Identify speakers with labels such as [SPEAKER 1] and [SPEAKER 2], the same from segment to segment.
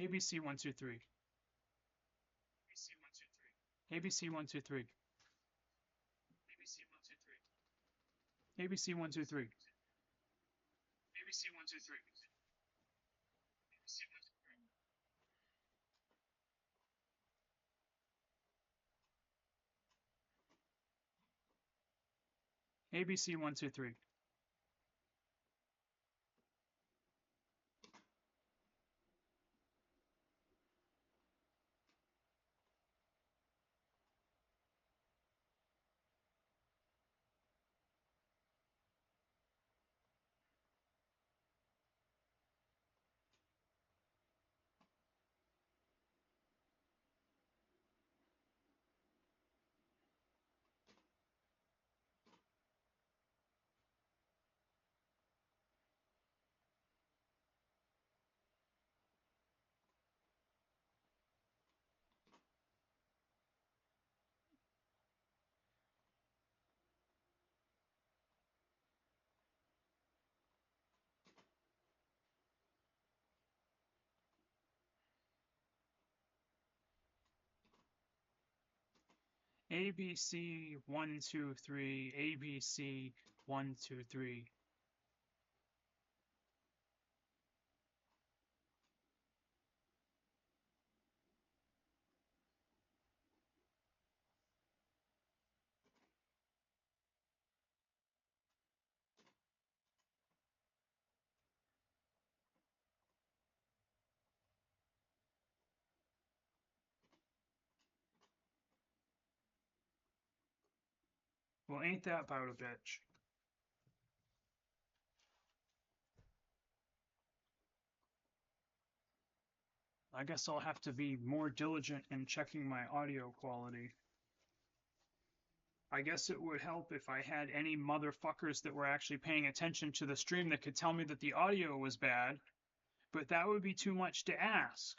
[SPEAKER 1] ABC 123. ABC 123. ABC 123. ABC 123. ABC 123. ABC 123. ABC 123. Well, ain't that about a bitch? I guess I'll have to be more diligent in checking my audio quality. I guess it would help if I had any motherfuckers that were actually paying attention to the stream that could tell me that the audio was bad, but that would be too much to ask.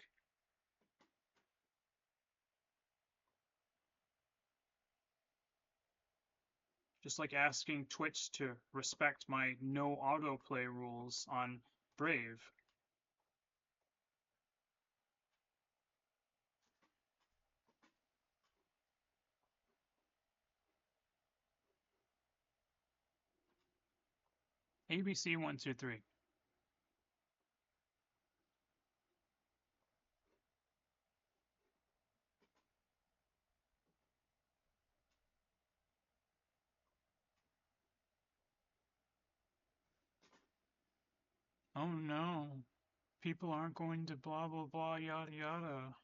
[SPEAKER 1] Just like asking Twitch to respect my no autoplay rules on Brave. ABC 123. Oh no. People aren't going to blah blah blah yada yada.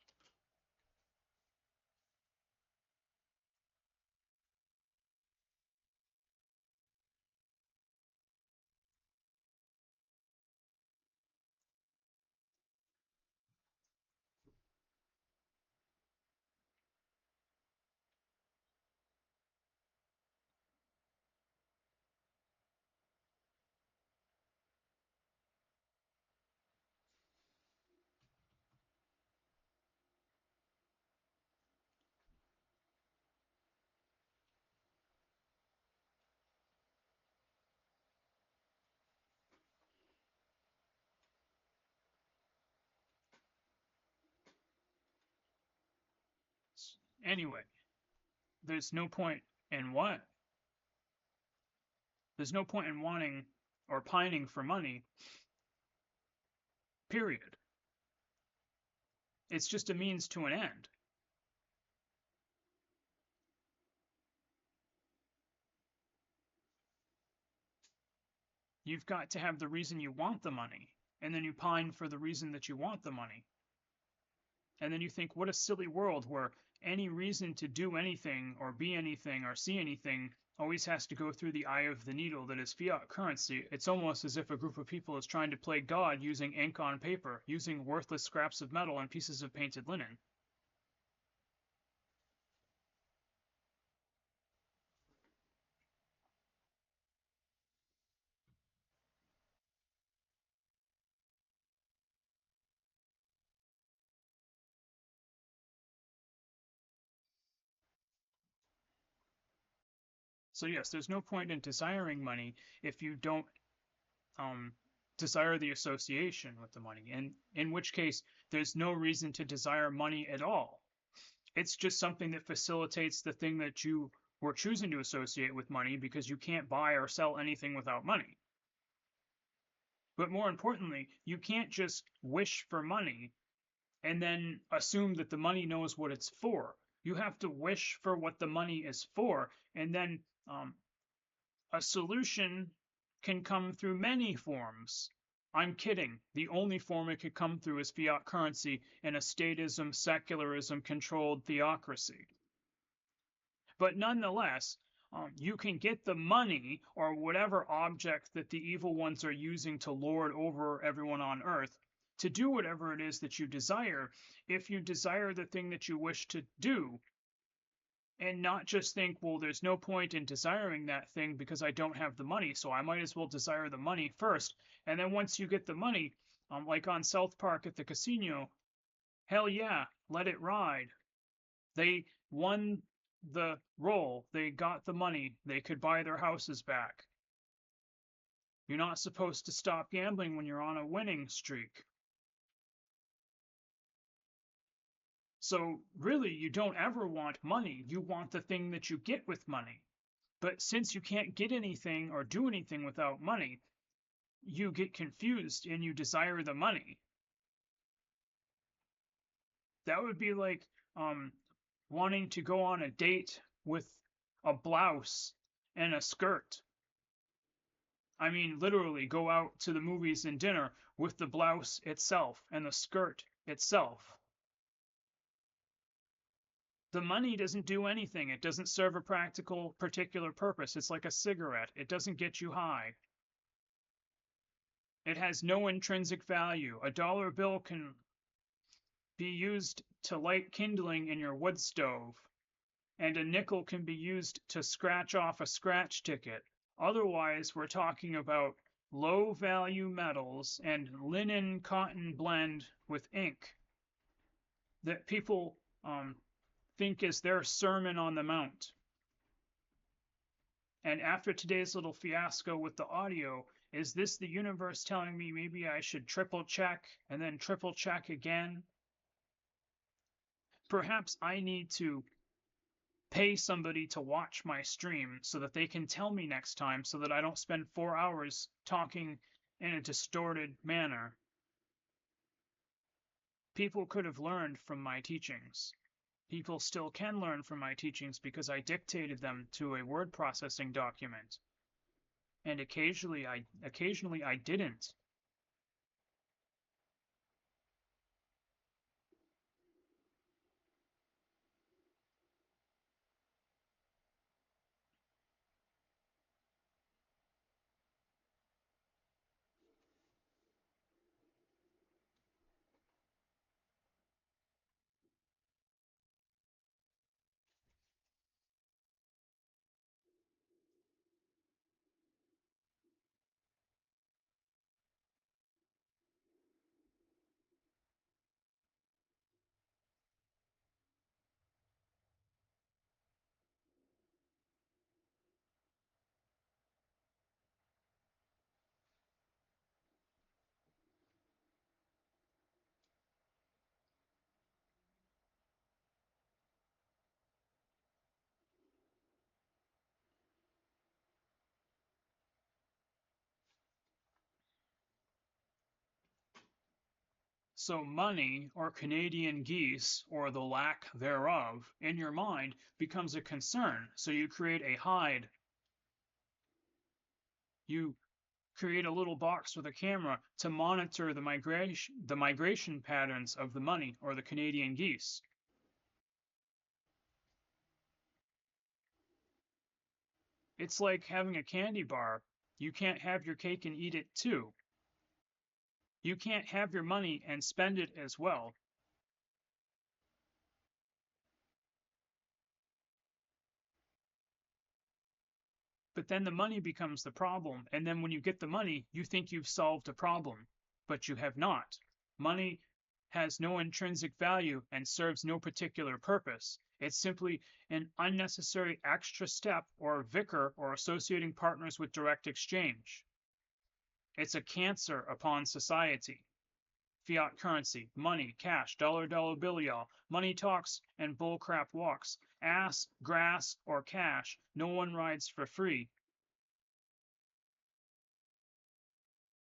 [SPEAKER 1] Anyway, there's no point in what? There's no point in wanting or pining for money, period. It's just a means to an end. You've got to have the reason you want the money, and then you pine for the reason that you want the money. And then you think, what a silly world where any reason to do anything or be anything or see anything always has to go through the eye of the needle that is fiat currency. It's almost as if a group of people is trying to play God using ink on paper, using worthless scraps of metal and pieces of painted linen. So yes, there's no point in desiring money if you don't um, desire the association with the money, and in which case there's no reason to desire money at all. It's just something that facilitates the thing that you were choosing to associate with money, because you can't buy or sell anything without money. But more importantly, you can't just wish for money and then assume that the money knows what it's for. You have to wish for what the money is for, and then a solution can come through many forms. I'm kidding. The only form it could come through is fiat currency in a statism, secularism controlled theocracy. But nonetheless, you can get the money or whatever object that the evil ones are using to lord over everyone on earth to do whatever it is that you desire, if you desire the thing that you wish to do, and not just think, well, there's no point in desiring that thing because I don't have the money, so I might as well desire the money first. And then once you get the money, like on South Park at the casino, hell yeah, let it ride. They won the roll, they got the money, they could buy their houses back. You're not supposed to stop gambling when you're on a winning streak. So really, you don't ever want money, you want the thing that you get with money. But since you can't get anything or do anything without money, you get confused and you desire the money. That would be like wanting to go on a date with a blouse and a skirt. I mean, literally go out to the movies and dinner with the blouse itself and the skirt itself. The money doesn't do anything. It doesn't serve a practical, particular purpose. It's like a cigarette. It doesn't get you high. It has no intrinsic value. A dollar bill can be used to light kindling in your wood stove, and a nickel can be used to scratch off a scratch ticket. Otherwise, we're talking about low-value metals and linen cotton blend with ink that people think is their Sermon on the Mount. And after today's little fiasco with the audio, is this the universe telling me maybe I should triple check and then triple check again? Perhaps I need to pay somebody to watch my stream so that they can tell me next time, so that I don't spend 4 hours talking in a distorted manner. People could have learned from my teachings. People still can learn from my teachings because I dictated them to a word processing document. And occasionally I didn't. So money, or Canadian geese, or the lack thereof, in your mind becomes a concern. So you create a hide. You create a little box with a camera to monitor the migration patterns of the money, or the Canadian geese. It's like having a candy bar. You can't have your cake and eat it too. You can't have your money and spend it as well. But then the money becomes the problem, and then when you get the money, you think you've solved a problem, but you have not. Money has no intrinsic value and serves no particular purpose. It's simply an unnecessary extra step, or vicar, or associating partners with direct exchange. It's a cancer upon society. Fiat currency, money, cash, dollar, dollar bill, y'all. Money talks and bullcrap walks. Ass, grass, or cash, no one rides for free.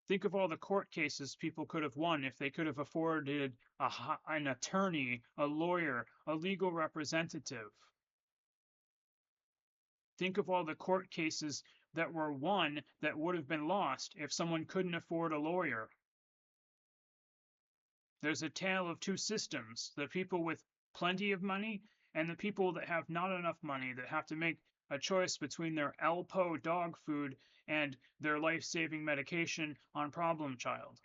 [SPEAKER 1] Think of all the court cases people could have won if they could have afforded an attorney, a lawyer, a legal representative. Think of all the court cases that were won that would have been lost if someone couldn't afford a lawyer. There's a tale of two systems, the people with plenty of money and the people that have not enough money, that have to make a choice between their Alpo dog food and their life-saving medication on Problem Child.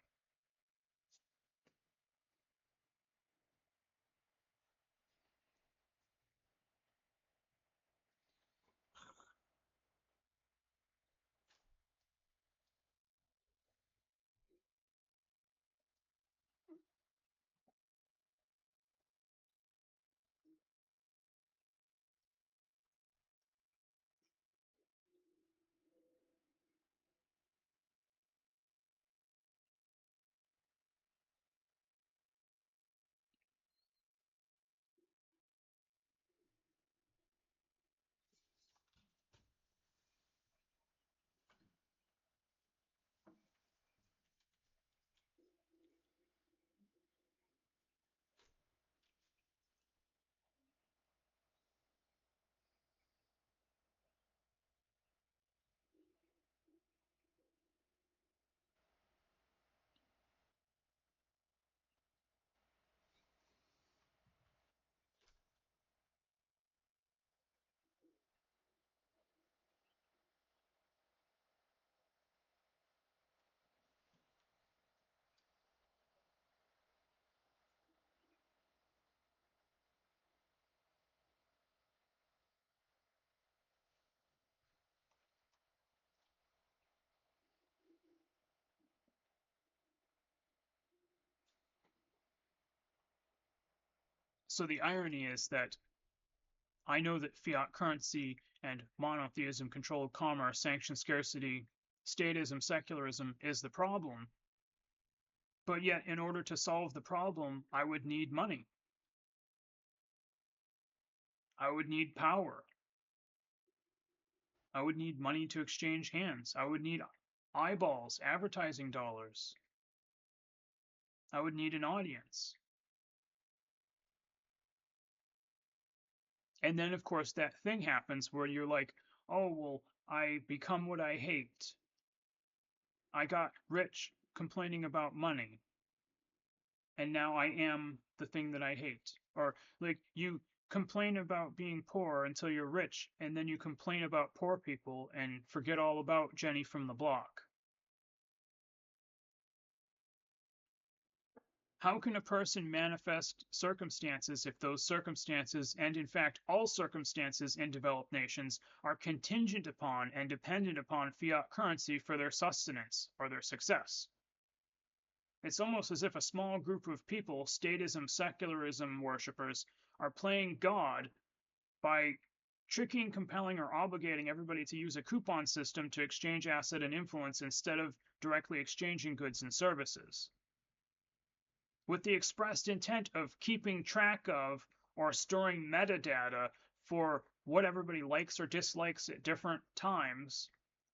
[SPEAKER 1] So the irony is that I know that fiat currency and monotheism, controlled commerce, sanctioned scarcity, statism, secularism is the problem. But yet, in order to solve the problem, I would need money. I would need power. I would need money to exchange hands. I would need eyeballs, advertising dollars. I would need an audience. And then, of course, that thing happens where you're like, oh, well, I become what I hate. I got rich complaining about money, and now I am the thing that I hate. Or, like, you complain about being poor until you're rich, and then you complain about poor people and forget all about Jenny from the block. How can a person manifest circumstances if those circumstances, and in fact all circumstances in developed nations, are contingent upon and dependent upon fiat currency for their sustenance or their success? It's almost as if a small group of people, statism, secularism worshippers, are playing God by tricking, compelling, or obligating everybody to use a coupon system to exchange asset and influence instead of directly exchanging goods and services, with the expressed intent of keeping track of or storing metadata for what everybody likes or dislikes at different times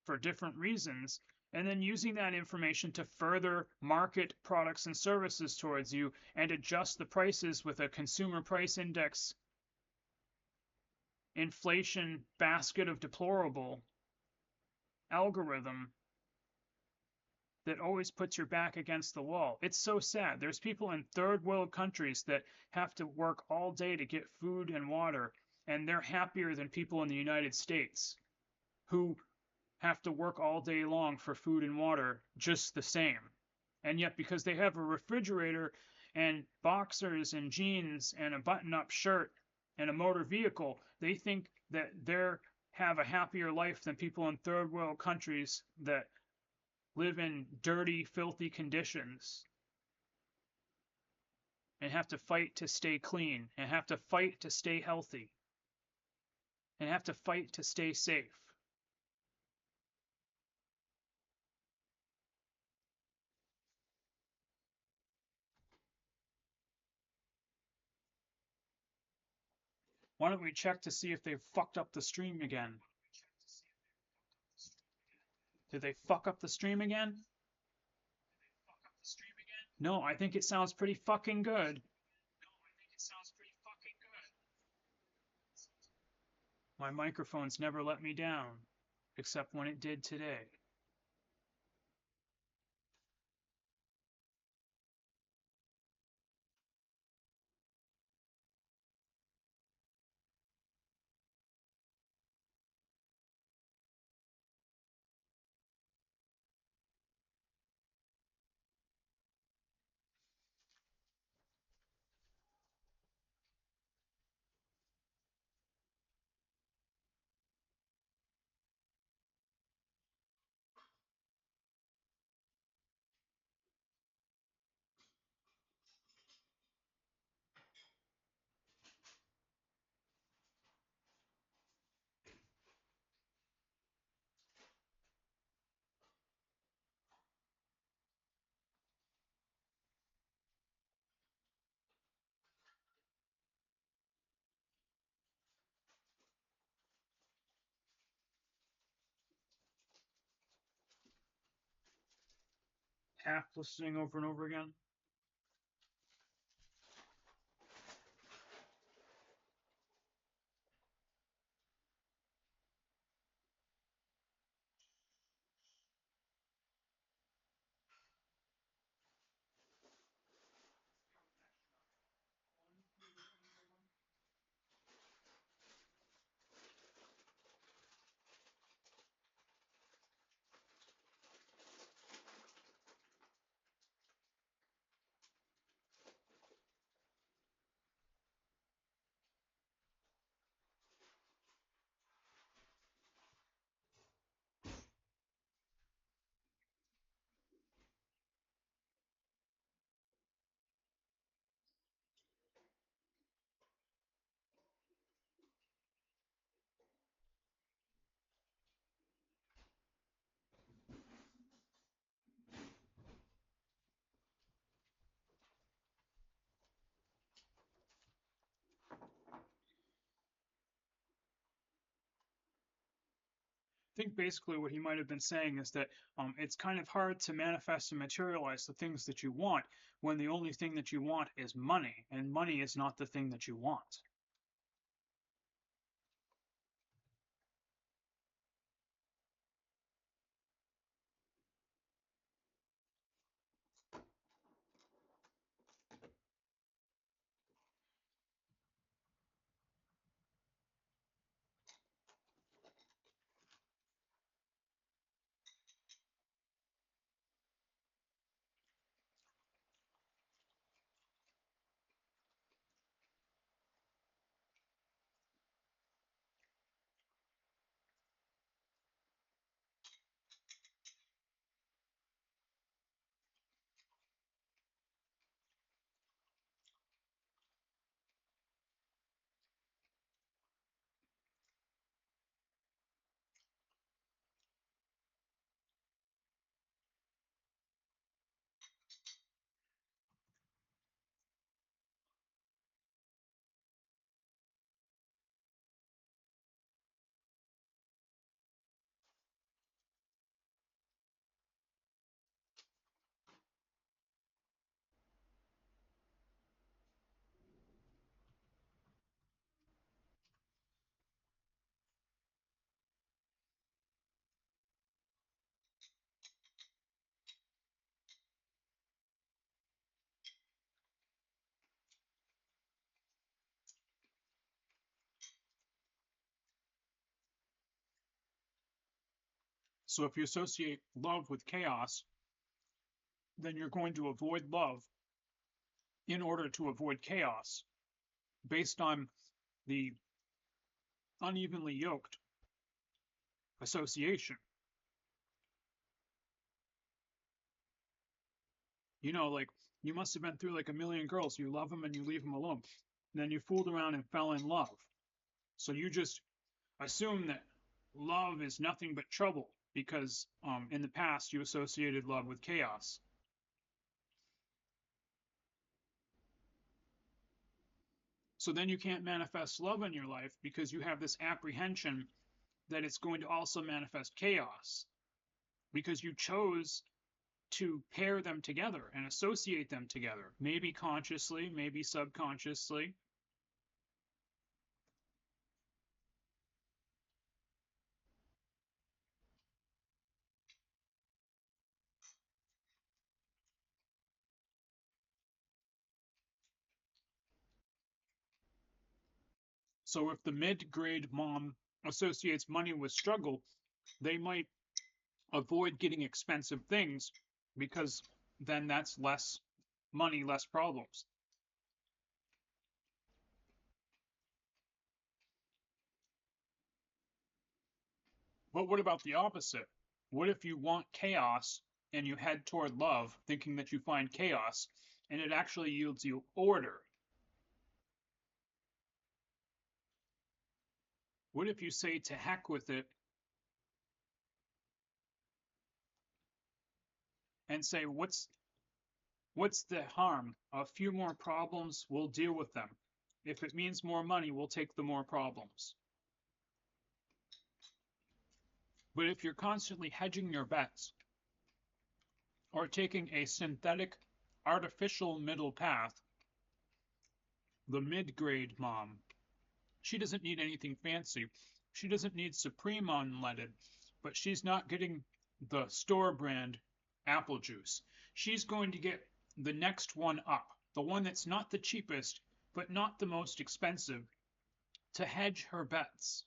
[SPEAKER 1] for different reasons, and then using that information to further market products and services towards you and adjust the prices with a consumer price index inflation basket of deplorable algorithm that always puts your back against the wall. It's so sad. There's people in third world countries that have to work all day to get food and water, and they're happier than people in the United States who have to work all day long for food and water just the same. And yet, because they have a refrigerator and boxers and jeans and a button-up shirt and a motor vehicle, they think that they have a happier life than people in third world countries that live in dirty, filthy conditions and have to fight to stay clean and have to fight to stay healthy and have to fight to stay safe. Why don't we check to see if they've fucked up the stream again? Did they fuck up the stream again? No, I think it sounds pretty fucking good. My microphone's never let me down, except when it did today. Half listening over and over again. I think basically what he might have been saying is that it's kind of hard to manifest and materialize the things that you want when the only thing that you want is money, and money is not the thing that you want. So if you associate love with chaos, then you're going to avoid love in order to avoid chaos based on the unevenly yoked association. You know, like you must have been through like a million girls. You love them and you leave them alone. And then you fooled around and fell in love. So you just assume that love is nothing but trouble because in the past you associated love with chaos. So then you can't manifest love in your life because you have this apprehension that it's going to also manifest chaos because you chose to pair them together and associate them together, maybe consciously, maybe subconsciously. So if the mid-grade mom associates money with struggle, they might avoid getting expensive things because then that's less money, less problems. But what about the opposite? What if you want chaos and you head toward love, thinking that you find chaos, and it actually yields you order? What if you say to heck with it and say, what's the harm? A few more problems, we'll deal with them. If it means more money, we'll take the more problems. But if you're constantly hedging your bets or taking a synthetic, artificial middle path, the mid-grade mom, she doesn't need anything fancy. She doesn't need Supreme unleaded, but she's not getting the store brand apple juice. She's going to get the next one up, the one that's not the cheapest, but not the most expensive, to hedge her bets.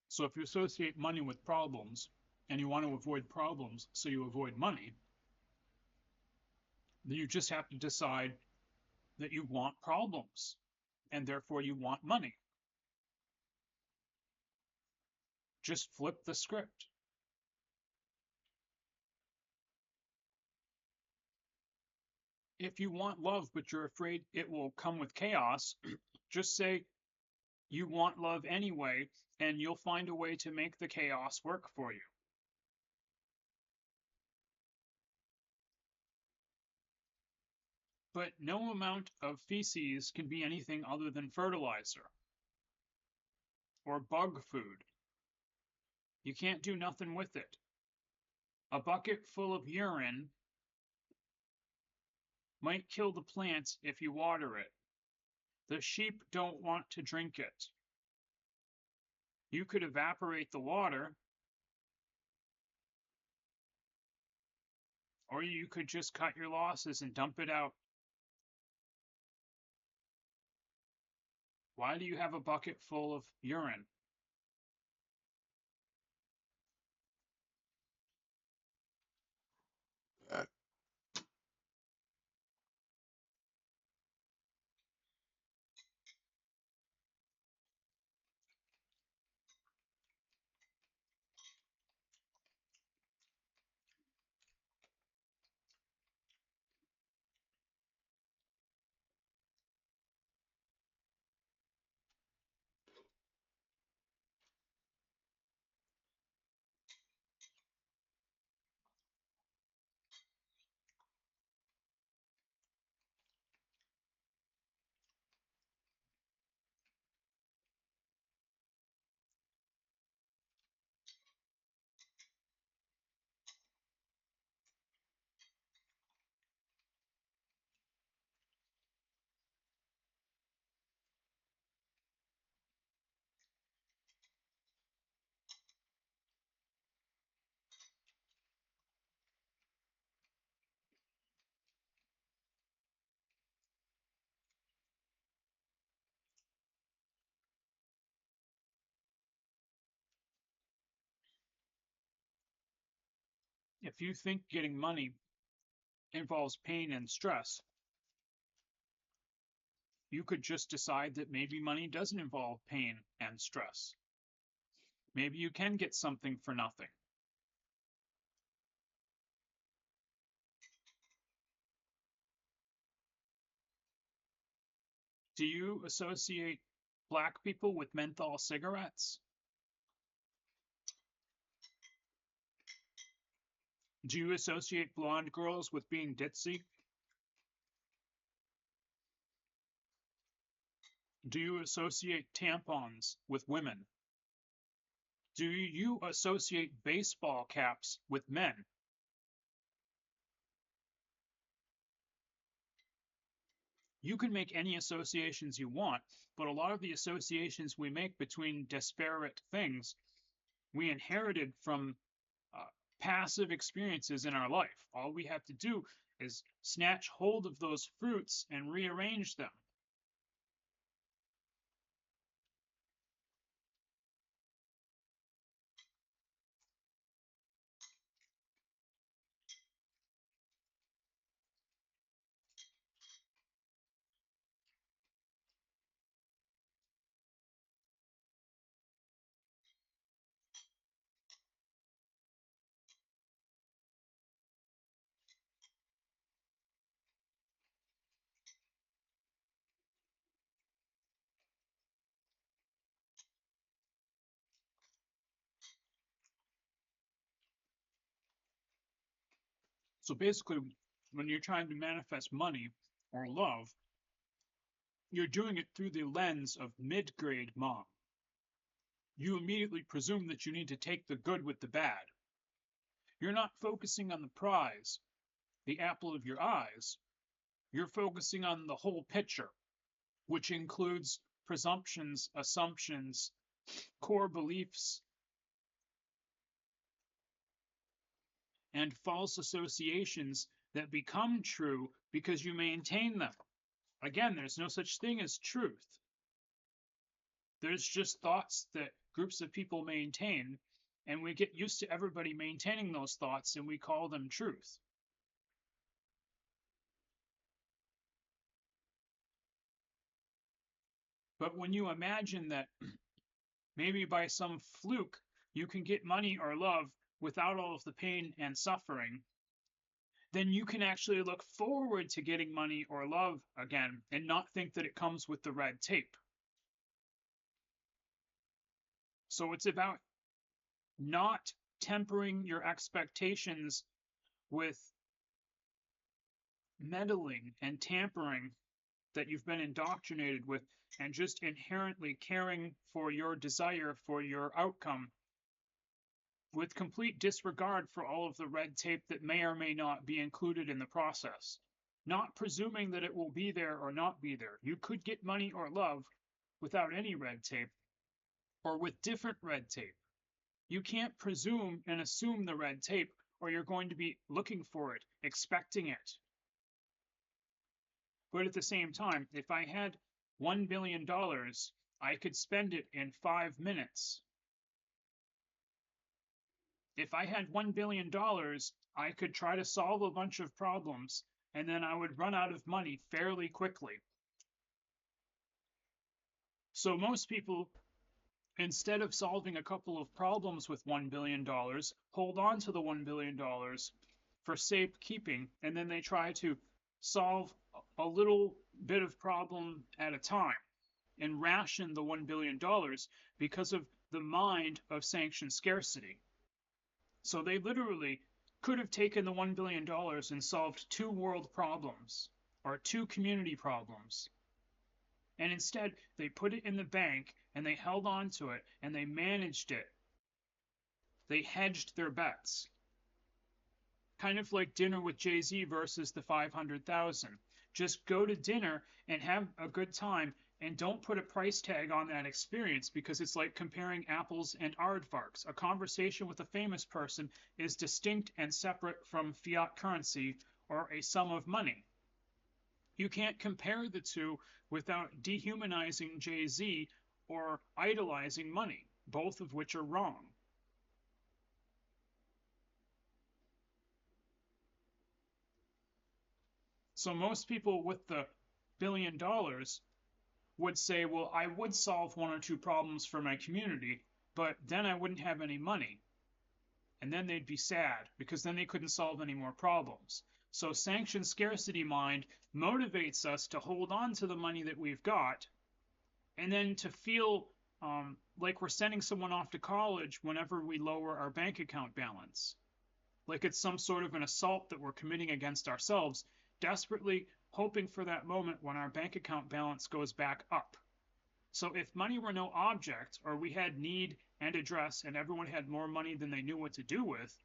[SPEAKER 1] So if you associate money with problems and you want to avoid problems, so you avoid money, then you just have to decide that you want problems and therefore you want money. Just flip the script. If you want love but you're afraid it will come with chaos, just say you want love anyway and you'll find a way to make the chaos work for you. But no amount of feces can be anything other than fertilizer or bug food. You can't do nothing with it. A bucket full of urine might kill the plant if you water it. The sheep don't want to drink it. You could evaporate the water, or you could just cut your losses and dump it out. Why do you have a bucket full of urine? If you think getting money involves pain and stress, You could just decide that maybe money doesn't involve pain and stress. Maybe you can get something for nothing. Do you associate black people with menthol cigarettes? Do you associate blonde girls with being ditzy? Do you associate tampons with women? Do you associate baseball caps with men? You can make any associations you want, but a lot of the associations we make between disparate things we inherited from passive experiences in our life. All we have to do is snatch hold of those fruits and rearrange them. So basically, when you're trying to manifest money or love, you're doing it through the lens of mid-grade mom. You immediately presume that you need to take the good with the bad. You're not focusing on the prize, the apple of your eyes. You're focusing on the whole picture, which includes presumptions, assumptions, core beliefs, and false associations that become true because you maintain them. Again, there's no such thing as truth. There's just thoughts that groups of people maintain, and we get used to everybody maintaining those thoughts, and we call them truth. But when you imagine that maybe by some fluke you can get money or love without all of the pain and suffering, then you can actually look forward to getting money or love again and not think that it comes with the red tape. So it's about not tempering your expectations with meddling and tampering that you've been indoctrinated with, and just inherently caring for your desire for your outcome with complete disregard for all of the red tape that may or may not be included in the process. Not presuming that it will be there or not be there. You could get money or love without any red tape, or with different red tape. You can't presume and assume the red tape, or you're going to be looking for it, expecting it. But at the same time, if I had $1 billion, I could spend it in 5 minutes. If I had $1 billion, I could try to solve a bunch of problems, and then I would run out of money fairly quickly. So most people, instead of solving a couple of problems with $1 billion, hold on to the $1 billion for safekeeping, and then they try to solve a little bit of problem at a time and ration the $1 billion because of the mind of sanctioned scarcity. So they literally could have taken the $1 billion and solved 2 world problems or 2 community problems. And instead, they put it in the bank and they held on to it and they managed it. They hedged their bets. Kind of like dinner with Jay-Z versus the 500,000. Just go to dinner and have a good time, and don't put a price tag on that experience, because it's like comparing apples and aardvarks. A conversation with a famous person is distinct and separate from fiat currency or a sum of money. You can't compare the two without dehumanizing Jay-Z or idolizing money, both of which are wrong. So most people with the $1 billion would say, well, I would solve one or two problems for my community, but then I wouldn't have any money. And then they'd be sad because then they couldn't solve any more problems. So sanction scarcity mind motivates us to hold on to the money that we've got and then to feel like we're sending someone off to college whenever we lower our bank account balance. Like it's some sort of an assault that we're committing against ourselves, desperately hoping for that moment when our bank account balance goes back up. So if money were no object, or we had need and address, and everyone had more money than they knew what to do with,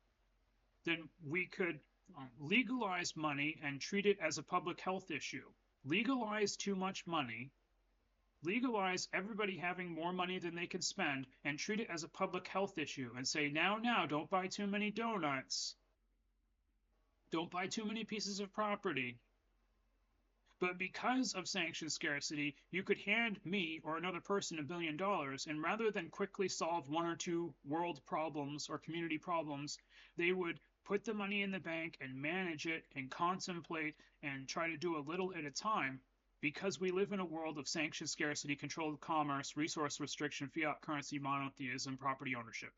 [SPEAKER 1] then we could legalize money and treat it as a public health issue. Legalize too much money, legalize everybody having more money than they can spend, and treat it as a public health issue and say, now, don't buy too many donuts. Don't buy too many pieces of property. But because of sanction scarcity, you could hand me or another person $1 billion, and rather than quickly solve one or two world problems or community problems, they would put the money in the bank and manage it and contemplate and try to do a little at a time, because we live in a world of sanction scarcity, controlled commerce, resource restriction, fiat currency, monotheism, property ownership.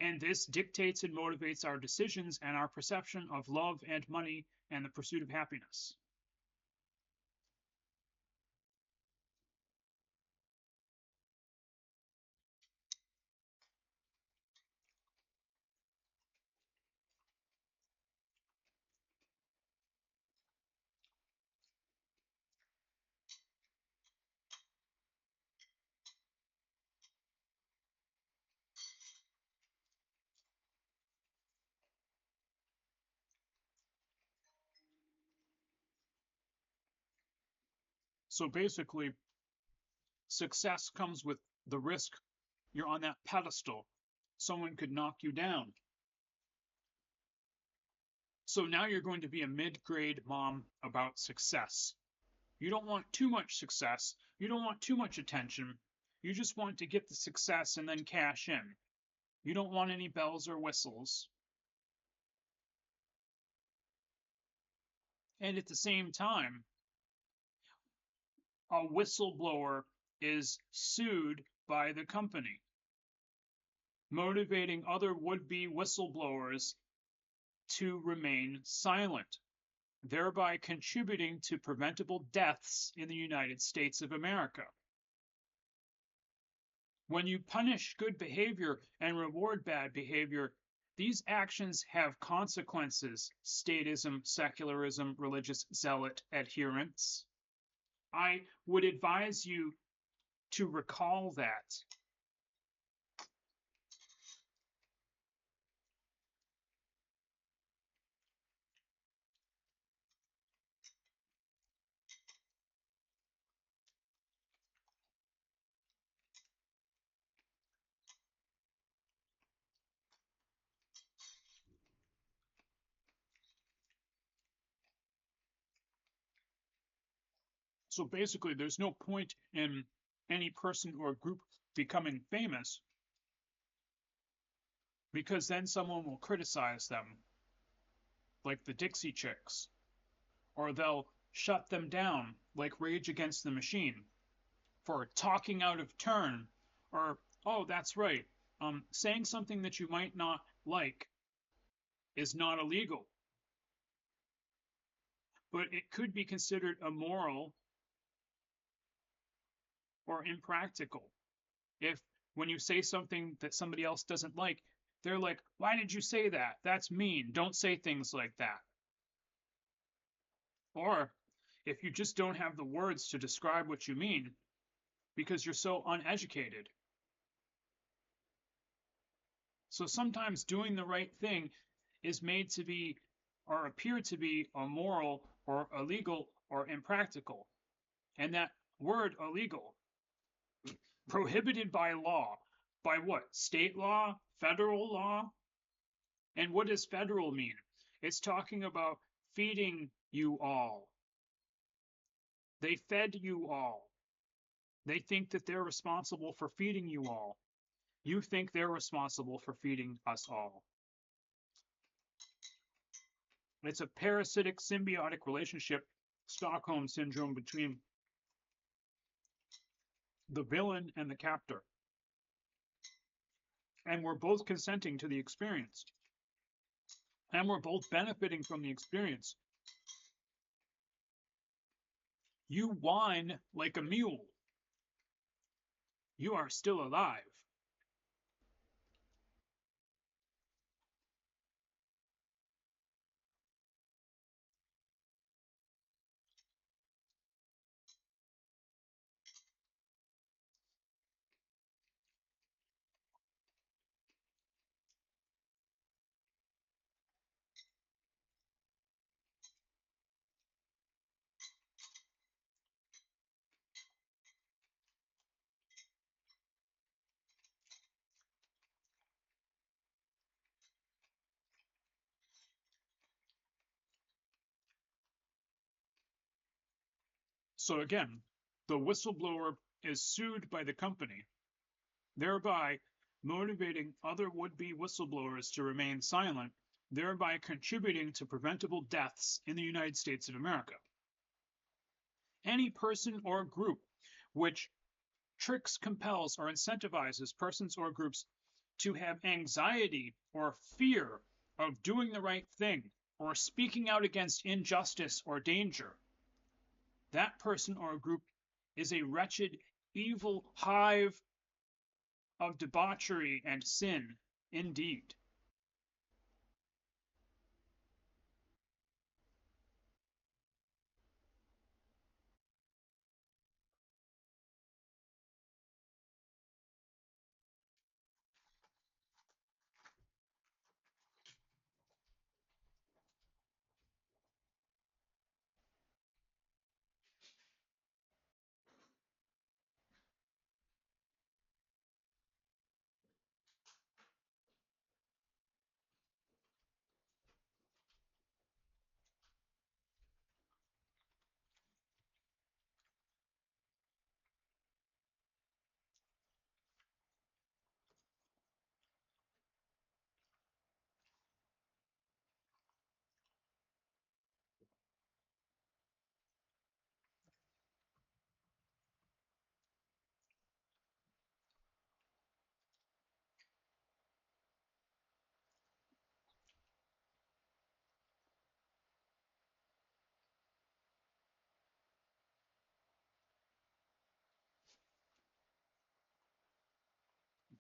[SPEAKER 1] And this dictates and motivates our decisions and our perception of love and money and the pursuit of happiness. So basically, success comes with the risk you're on that pedestal. Someone could knock you down. So now you're going to be a mid-grade mom about success. You don't want too much success. You don't want too much attention. You just want to get the success and then cash in. You don't want any bells or whistles. And at the same time, a whistleblower is sued by the company, motivating other would-be whistleblowers to remain silent, thereby contributing to preventable deaths in the United States of America. When you punish good behavior and reward bad behavior, these actions have consequences: statism, secularism, religious zealot adherence. I would advise you to recall that. So basically, there's no point in any person or group becoming famous, because then someone will criticize them, like the Dixie Chicks, or they'll shut them down, like Rage Against the Machine, for talking out of turn, or, oh, that's right, saying something that you might not like is not illegal, but it could be considered immoral or impractical if, when you say something that somebody else doesn't like, they're like, why did you say that? That's mean. Don't say things like that. Or if you just don't have the words to describe what you mean because you're so uneducated. So sometimes doing the right thing is made to be or appear to be immoral or illegal or impractical. And that word illegal, prohibited by law. By what? State law? Federal law? And what does federal mean? It's talking about feeding you all. They fed you all. They think that they're responsible for feeding you all. You think they're responsible for feeding us all. It's a parasitic symbiotic relationship Stockholm syndrome between the villain and the captor. And we're both consenting to the experience. And we're both benefiting from the experience. You whine like a mule. You are still alive. So again, the whistleblower is sued by the company, thereby motivating other would-be whistleblowers to remain silent, thereby contributing to preventable deaths in the United States of America. Any person or group which tricks, compels, or incentivizes persons or groups to have anxiety or fear of doing the right thing or speaking out against injustice or danger, that person or group is a wretched, evil hive of debauchery and sin indeed.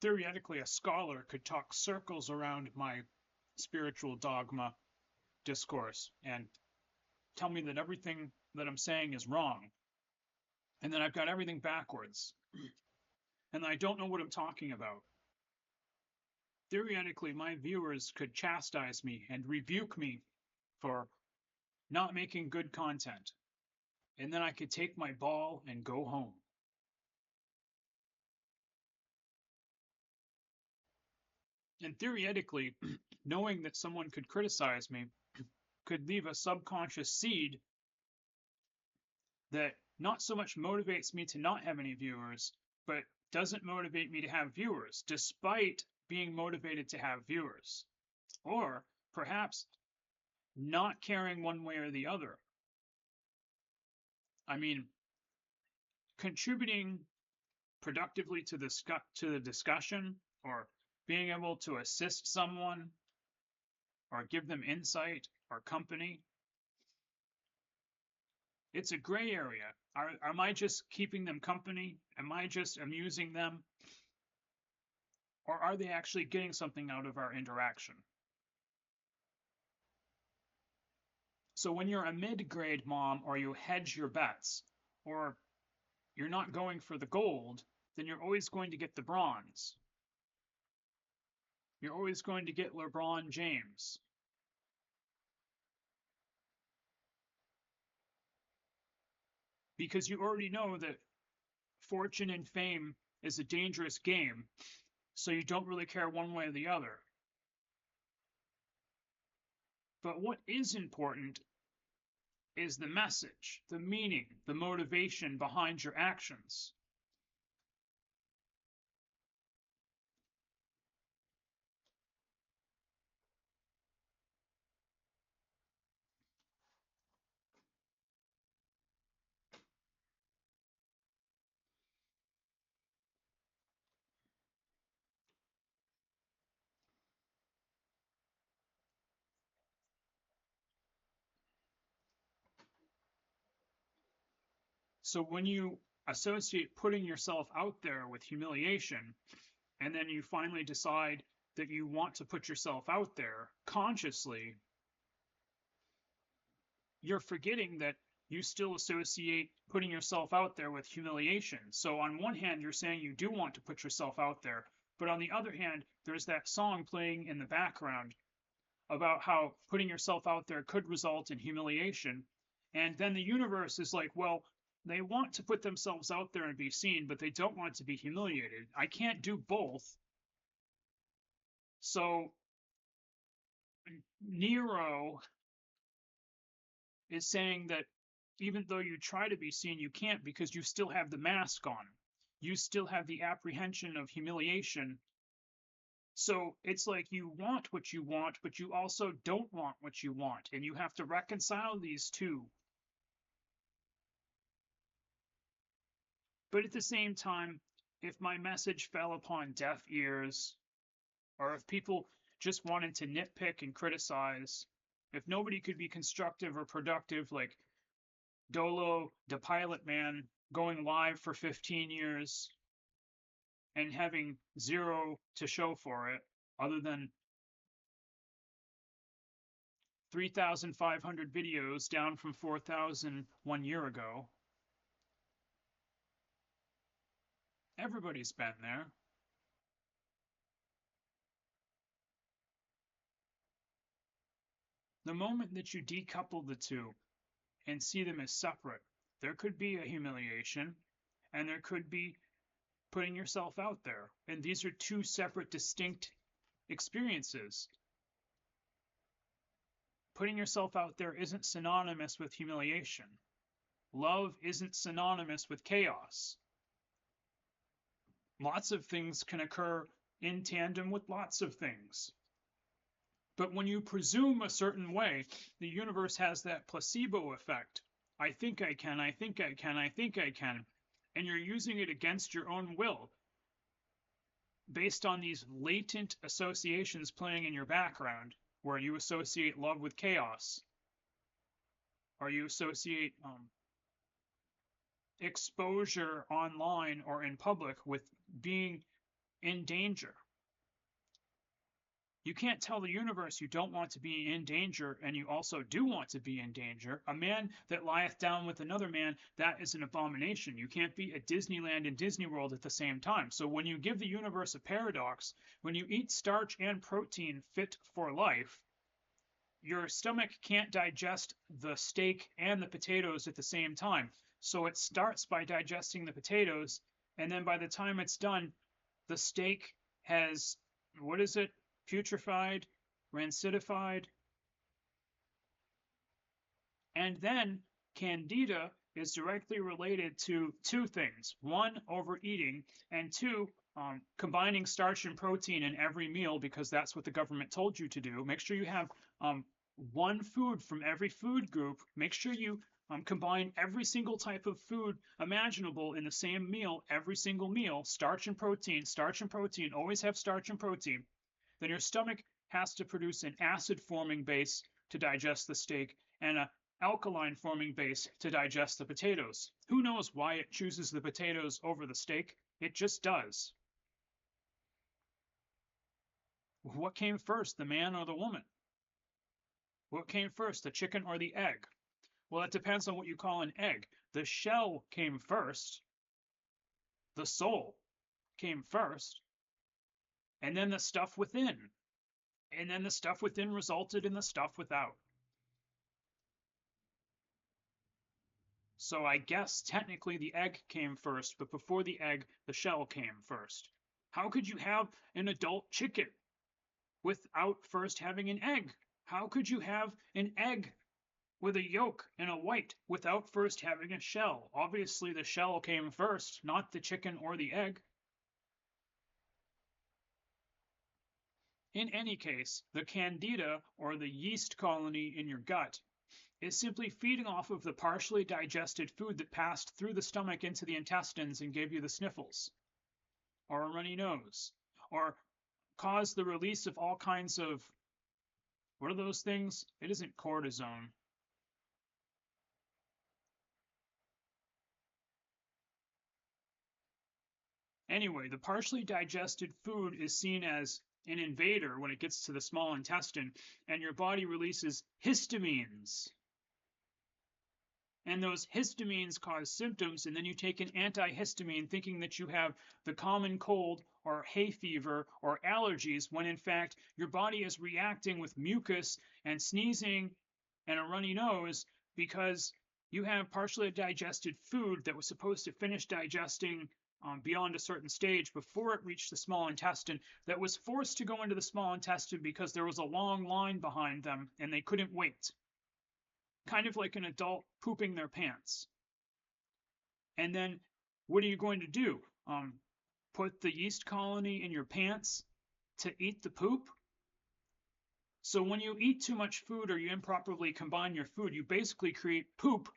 [SPEAKER 1] Theoretically, a scholar could talk circles around my spiritual dogma discourse and tell me that everything that I'm saying is wrong and that I've got everything backwards and I don't know what I'm talking about. Theoretically, my viewers could chastise me and rebuke me for not making good content, and then I could take my ball and go home. And theoretically, knowing that someone could criticize me could leave a subconscious seed that not so much motivates me to not have any viewers, but doesn't motivate me to have viewers, despite being motivated to have viewers. Or perhaps not caring one way or the other. I mean, contributing productively to the discussion, or being able to assist someone, or give them insight or company. It's a gray area. Am I just keeping them company? Am I just amusing them? Or are they actually getting something out of our interaction? So when you're a mid-grade mom, or you hedge your bets, or you're not going for the gold, then you're always going to get the bronze. You're always going to get LeBron James. Because you already know that fortune and fame is a dangerous game, so you don't really care one way or the other. But what is important is the message, the meaning, the motivation behind your actions. So when you associate putting yourself out there with humiliation, and then you finally decide that you want to put yourself out there consciously, you're forgetting that you still associate putting yourself out there with humiliation. So on one hand, you're saying you do want to put yourself out there, but on the other hand, there's that song playing in the background about how putting yourself out there could result in humiliation. And then the universe is like, well, they want to put themselves out there and be seen, but they don't want to be humiliated. I can't do both. So Nero is saying that even though you try to be seen, you can't because you still have the mask on. You still have the apprehension of humiliation. So it's like you want what you want, but you also don't want what you want. And you have to reconcile these two. But at the same time, if my message fell upon deaf ears, or if people just wanted to nitpick and criticize, if nobody could be constructive or productive, like Dolo, the Pilot Man, going live for 15 years and having zero to show for it, other than 3,500 videos down from 4,000 1 year ago. Everybody's been there. The moment that you decouple the two and see them as separate, there could be a humiliation and there could be putting yourself out there. And these are two separate, distinct experiences. Putting yourself out there isn't synonymous with humiliation. Love isn't synonymous with chaos. Lots of things can occur in tandem with lots of things. But when you presume a certain way, the universe has that placebo effect. I think I can, I think I can, I think I can. And you're using it against your own will, based on these latent associations playing in your background, where you associate love with chaos, or you associate exposure online or in public with being in danger. You can't tell the universe you don't want to be in danger and you also do want to be in danger. A man that lieth down with another man, that is an abomination. You can't be at Disneyland and Disney World at the same time. So when you give the universe a paradox, when you eat starch and protein fit for life, your stomach can't digest the steak and the potatoes at the same time. So it starts by digesting the potatoes, and then by the time it's done, the steak has, what is it? Putrefied, rancidified. And then candida is directly related to two things. One, overeating, and two, combining starch and protein in every meal because that's what the government told you to do. Make sure you have one food from every food group. Make sure you combine every single type of food imaginable in the same meal, every single meal, starch and protein, always have starch and protein. Then your stomach has to produce an acid-forming base to digest the steak and an alkaline-forming base to digest the potatoes. Who knows why it chooses the potatoes over the steak? It just does. What came first, the man or the woman? What came first, the chicken or the egg? Well, it depends on what you call an egg. The shell came first. The soul came first. And then the stuff within. And then the stuff within resulted in the stuff without. So I guess technically the egg came first, but before the egg, the shell came first. How could you have an adult chicken without first having an egg? How could you have an egg with a yolk and a white without first having a shell? Obviously the shell came first, not the chicken or the egg. In any case, the candida, or the yeast colony in your gut, is simply feeding off of the partially digested food that passed through the stomach into the intestines and gave you the sniffles, or a runny nose, or caused the release of all kinds of, what are those things? It isn't cortisone. Anyway, the partially digested food is seen as an invader when it gets to the small intestine, and your body releases histamines. And those histamines cause symptoms, and then you take an antihistamine thinking that you have the common cold or hay fever or allergies, when in fact your body is reacting with mucus and sneezing and a runny nose because you have partially digested food that was supposed to finish digesting beyond a certain stage before it reached the small intestine, that was forced to go into the small intestine because there was a long line behind them and they couldn't wait. Kind of like an adult pooping their pants. And then what are you going to do? Put the yeast colony in your pants to eat the poop? So when you eat too much food or you improperly combine your food, you basically create poop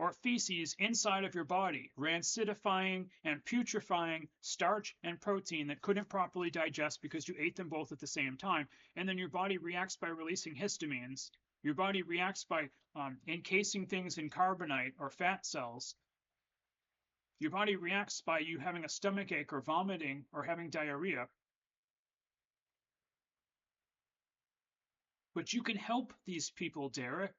[SPEAKER 1] or feces inside of your body, rancidifying and putrefying starch and protein that couldn't properly digest because you ate them both at the same time. And then your body reacts by releasing histamines. Your body reacts by encasing things in carbonite or fat cells. Your body reacts by you having a stomach ache or vomiting or having diarrhea. But you can help these people, Derek.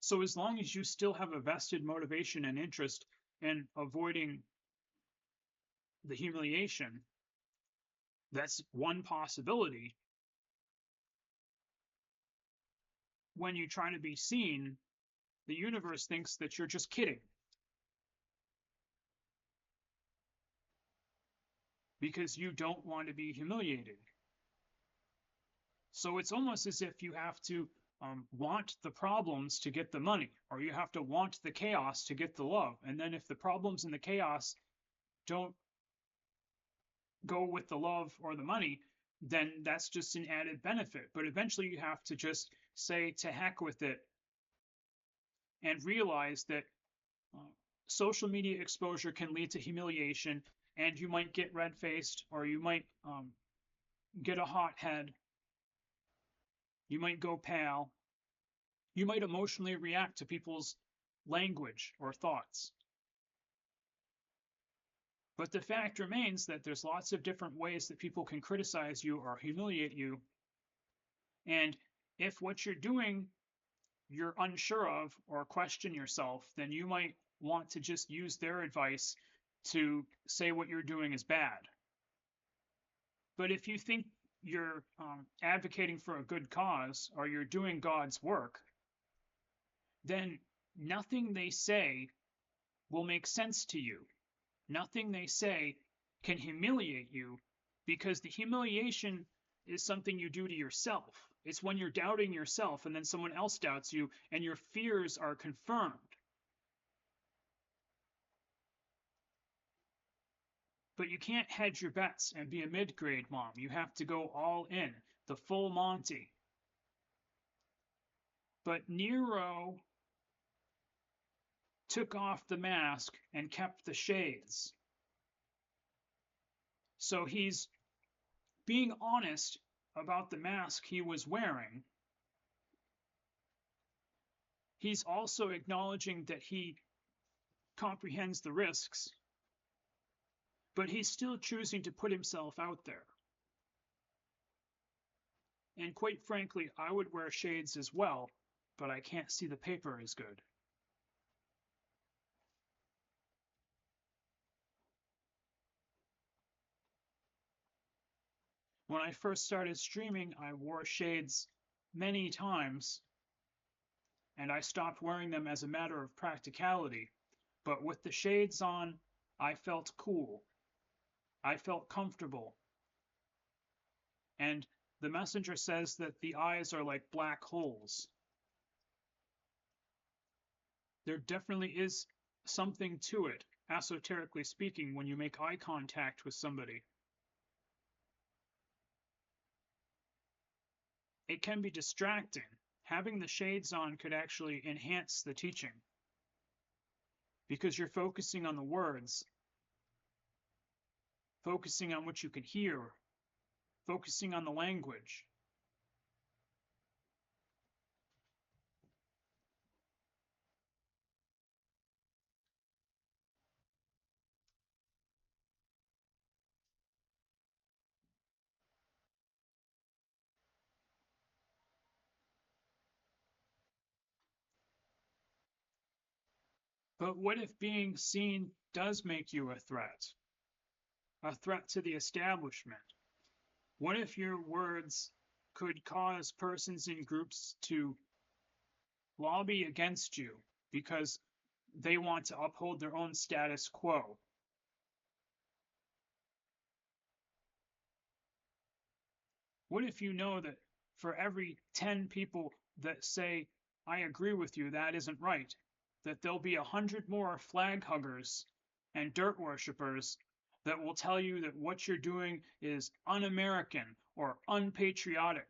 [SPEAKER 1] So as long as you still have a vested motivation and interest in avoiding the humiliation, that's one possibility. When you try to be seen, the universe thinks that you're just kidding. Because you don't want to be humiliated. So it's almost as if you have to want the problems to get the money, or you have to want the chaos to get the love. And then if the problems and the chaos don't go with the love or the money, then that's just an added benefit. But eventually you have to just say to heck with it and realize that social media exposure can lead to humiliation, and you might get red-faced, or you might get a hot head. You might go pale. You might emotionally react to people's language or thoughts. But the fact remains that there's lots of different ways that people can criticize you or humiliate you. And if what you're doing you're unsure of or question yourself, then you might want to just use their advice to say what you're doing is bad. But if you think you're advocating for a good cause or you're doing God's work, then nothing they say will make sense to you. Nothing they say can humiliate you, because the humiliation is something you do to yourself. It's when you're doubting yourself and then someone else doubts you and your fears are confirmed. But you can't hedge your bets and be a mid-grade mom. You have to go all in, the full Monty. But Nero took off the mask and kept the shades. So he's being honest about the mask he was wearing. He's also acknowledging that he comprehends the risks, but he's still choosing to put himself out there. And quite frankly, I would wear shades as well, but I can't see the paper as good. When I first started streaming, I wore shades many times, and I stopped wearing them as a matter of practicality. But with the shades on, I felt cool. I felt comfortable. And the messenger says that the eyes are like black holes. There definitely is something to it. esoterically speaking, when you make eye contact with somebody. It can be distracting. Having the shades on could actually enhance the teaching because you're focusing on the words, focusing on what you can hear, focusing on the language. But what if being seen does make you a threat to the establishment? What if your words could cause persons in groups to lobby against you because they want to uphold their own status quo? What if you know that for every 10 people that say, I agree with you, that isn't right, that there'll be 100 more flag huggers and dirt worshippers that will tell you that what you're doing is un-American or unpatriotic?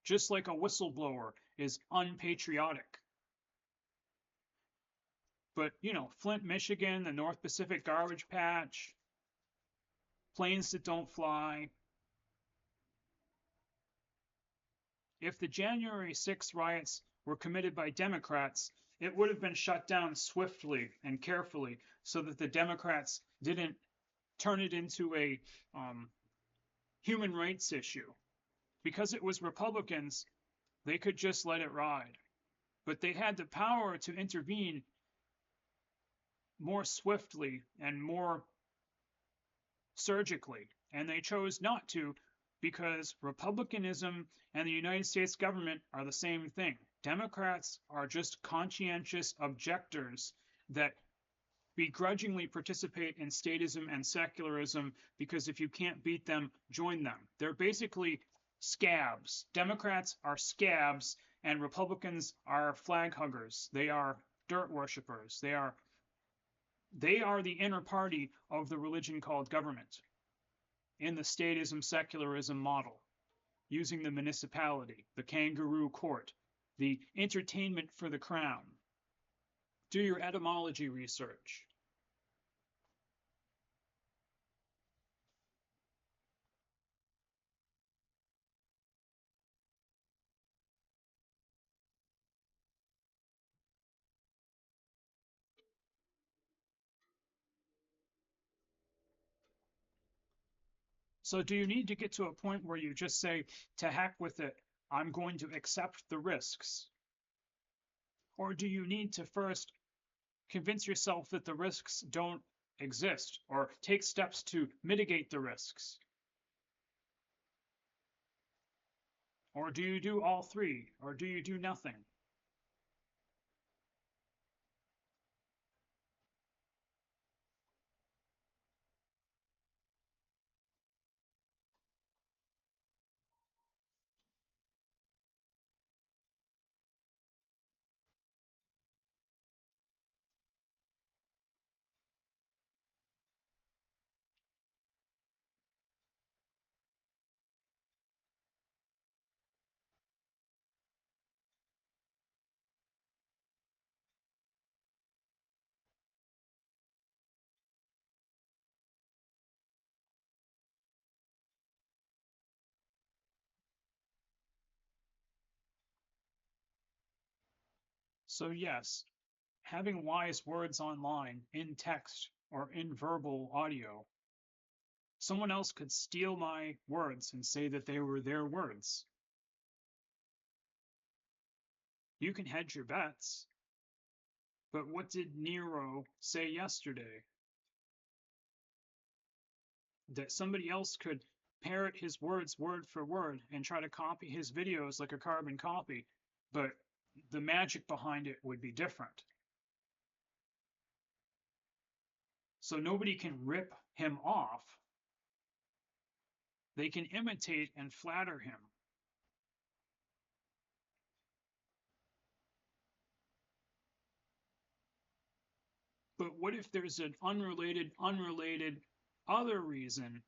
[SPEAKER 1] Just like a whistleblower is unpatriotic. But, Flint, Michigan, the North Pacific garbage patch, planes that don't fly. If the January 6th riots were committed by Democrats, it would have been shut down swiftly and carefully so that the Democrats didn't turn it into a human rights issue. Because it was Republicans, they could just let it ride. But they had the power to intervene more swiftly and more surgically, and they chose not to because Republicanism and the United States government are the same thing. Democrats are just conscientious objectors that begrudgingly participate in statism and secularism because if you can't beat them, join them. They're basically scabs. Democrats are scabs and Republicans are flag huggers. They are dirt worshippers. They are the inner party of the religion called government in the statism secularism model, using the municipality, the kangaroo court, the entertainment for the crown. Do your etymology research. So do you need to get to a point where you just say, to heck with it, I'm going to accept the risks? Or do you need to first convince yourself that the risks don't exist or take steps to mitigate the risks? Or do you do all three? Or do you do nothing? So yes, having wise words online in text or in verbal audio, someone else could steal my words and say that they were their words. You can hedge your bets, but what did Nero say yesterday? That somebody else could parrot his words word for word and try to copy his videos like a carbon copy, but the magic behind it would be different. So nobody can rip him off. They can imitate and flatter him. But what if there's an unrelated other reason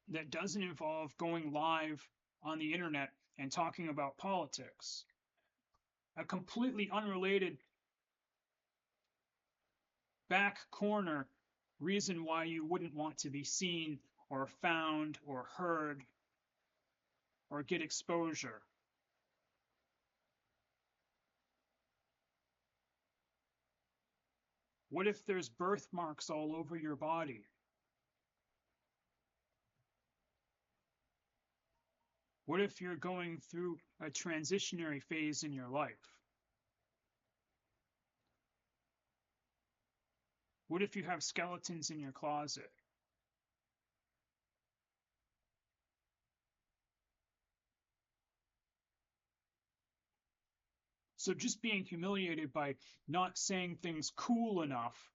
[SPEAKER 1] that doesn't involve going live on the internet and talking about politics? A completely unrelated back corner reason why you wouldn't want to be seen or found or heard or get exposure. What if there's birthmarks all over your body? What if you're going through a transitionary phase in your life? What if you have skeletons in your closet? So just being humiliated by not saying things cool enough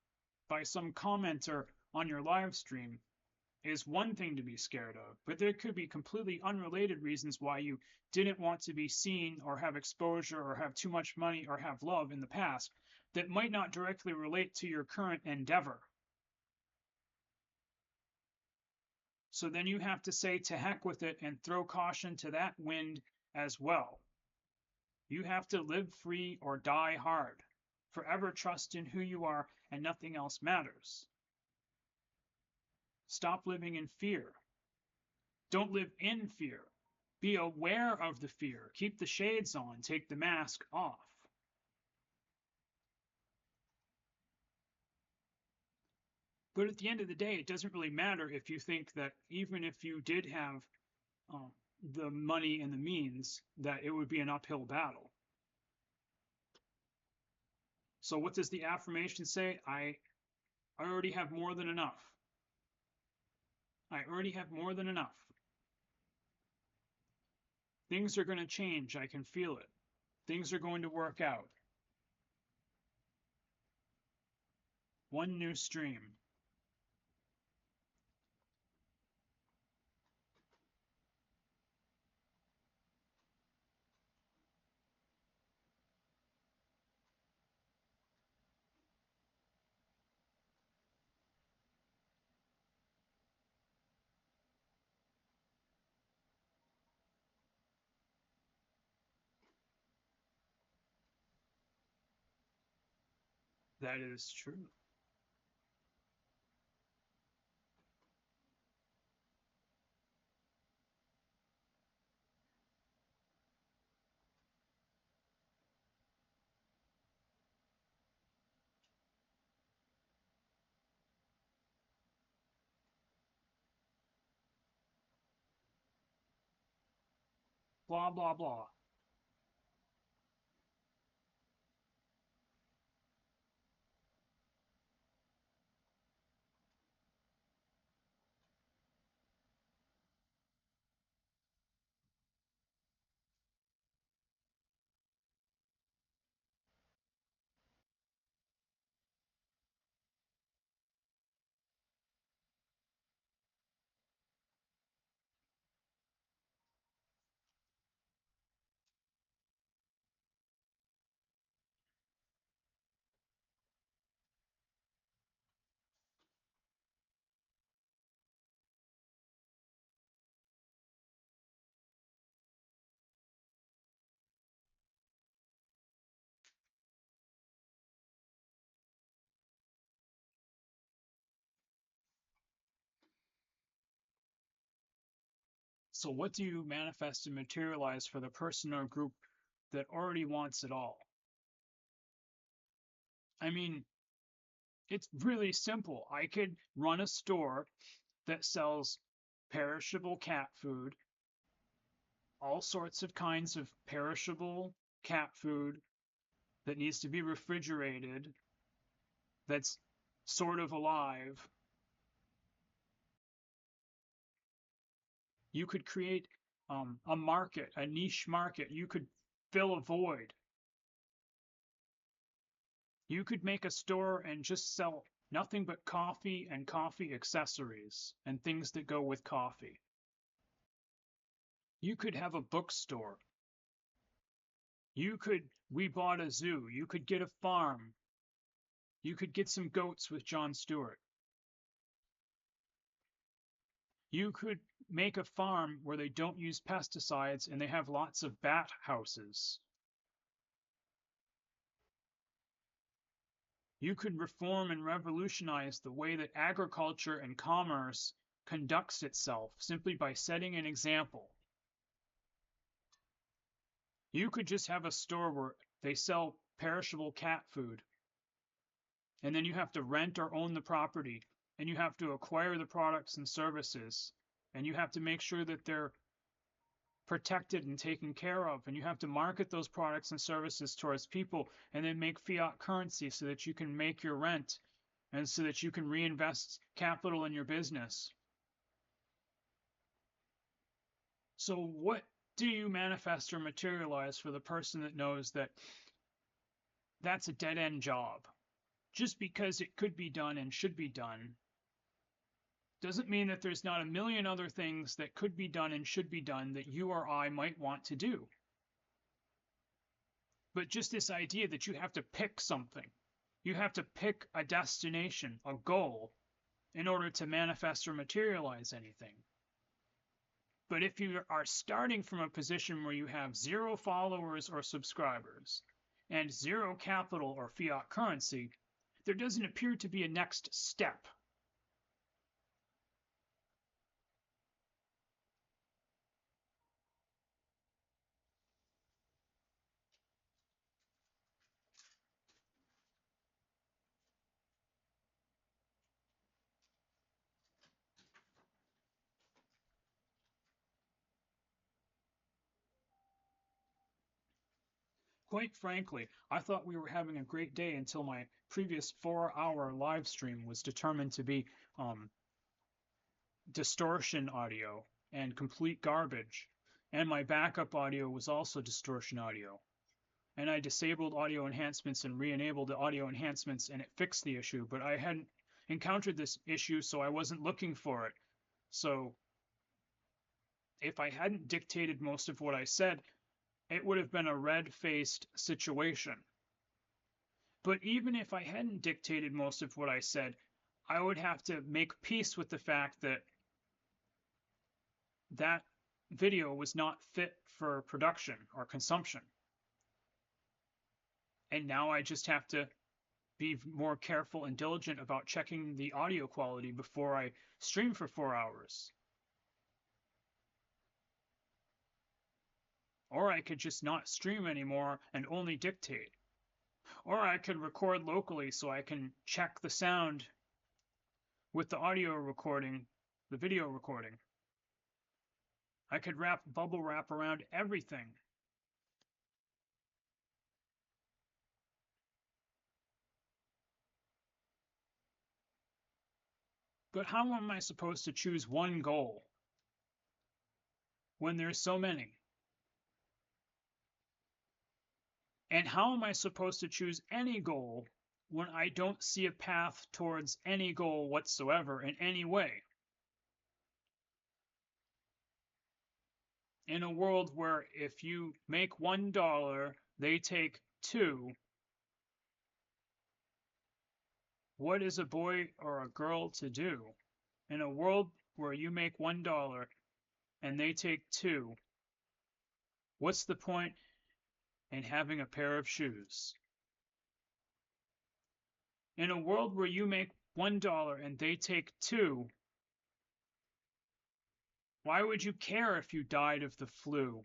[SPEAKER 1] by some commenter on your live stream is one thing to be scared of, but there could be completely unrelated reasons why you didn't want to be seen or have exposure or have too much money or have love in the past that might not directly relate to your current endeavor. So then you have to say to heck with it and throw caution to that wind as well. You have to live free or die hard. Forever trust in who you are and nothing else matters. Stop living in fear. Don't live in fear. Be aware of the fear. Keep the shades on. Take the mask off. But at the end of the day, it doesn't really matter if you think that even if you did have the money and the means, that it would be an uphill battle. So what does the affirmation say? I already have more than enough. I already have more than enough. Things are going to change. I can feel it. Things are going to work out. One new stream. That is true. Blah, blah, blah. So what do you manifest and materialize for the person or group that already wants it all? I mean, it's really simple. I could run a store that sells perishable cat food, all sorts of kinds of perishable cat food that needs to be refrigerated, that's sort of alive. You could create a market, a niche market. You could fill a void. You could make a store and just sell nothing but coffee and coffee accessories and things that go with coffee. You could have a bookstore. We bought a zoo. You could get a farm. You could get some goats with Jon Stewart. You could make a farm where they don't use pesticides and they have lots of bat houses. You could reform and revolutionize the way that agriculture and commerce conducts itself simply by setting an example. You could just have a store where they sell perishable cat food, and then you have to rent or own the property, and you have to acquire the products and services, and you have to make sure that they're protected and taken care of, and you have to market those products and services towards people, and then make fiat currency so that you can make your rent and so that you can reinvest capital in your business. So what do you manifest or materialize for the person that knows that that's a dead-end job? Just because it could be done and should be done doesn't mean that there's not a million other things that could be done and should be done that you or I might want to do. But just this idea that you have to pick something, you have to pick a destination, a goal, in order to manifest or materialize anything. But if you are starting from a position where you have 0 followers or subscribers and 0 capital or fiat currency, there doesn't appear to be a next step. Quite frankly, I thought we were having a great day until my previous 4-hour live stream was determined to be distortion audio and complete garbage. And my backup audio was also distortion audio. And I disabled audio enhancements and re-enabled the audio enhancements, and it fixed the issue. But I hadn't encountered this issue, so I wasn't looking for it. So if I hadn't dictated most of what I said, it would have been a red-faced situation. But even if I hadn't dictated most of what I said, I would have to make peace with the fact that that video was not fit for production or consumption. And now I just have to be more careful and diligent about checking the audio quality before I stream for 4 hours. Or I could just not stream anymore and only dictate. Or I could record locally so I can check the sound with the audio recording, the video recording. I could bubble wrap around everything. But how am I supposed to choose one goal when there's so many? And how am I supposed to choose any goal when I don't see a path towards any goal whatsoever in any way? In a world where if you make $1, they take 2, what is a boy or a girl to do? In a world where you make $1 and they take 2, what's the point in having a pair of shoes? In a world where you make $1 and they take 2, why would you care if you died of the flu?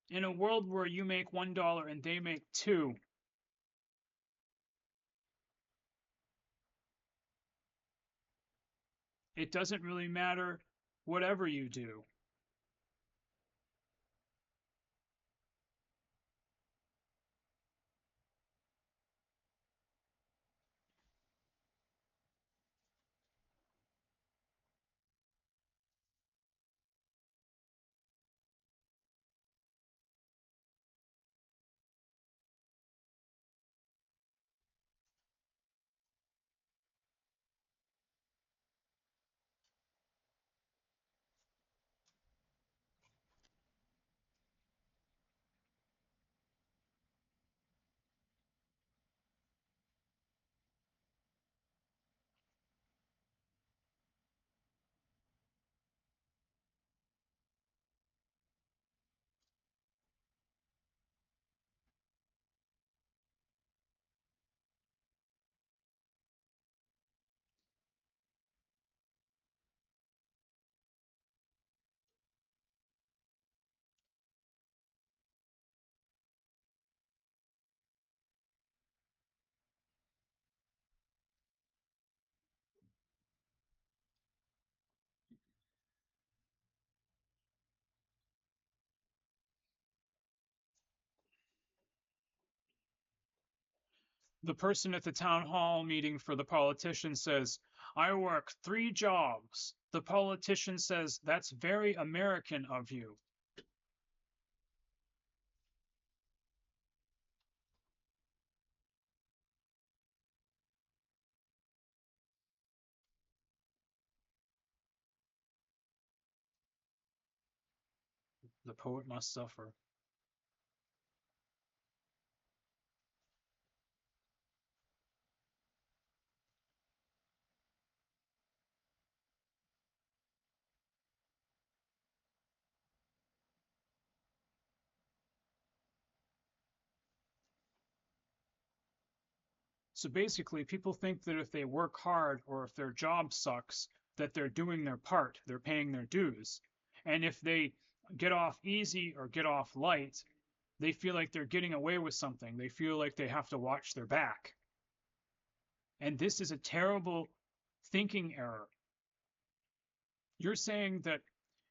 [SPEAKER 1] In a world where you make $1 and they make 2, it doesn't really matter whatever you do. The person at the town hall meeting for the politician says, I work 3 jobs. The politician says, that's very American of you. The poet must suffer. So basically, people think that if they work hard or if their job sucks, that they're doing their part, they're paying their dues. And if they get off easy or get off light, they feel like they're getting away with something. They feel like they have to watch their back. And this is a terrible thinking error. You're saying that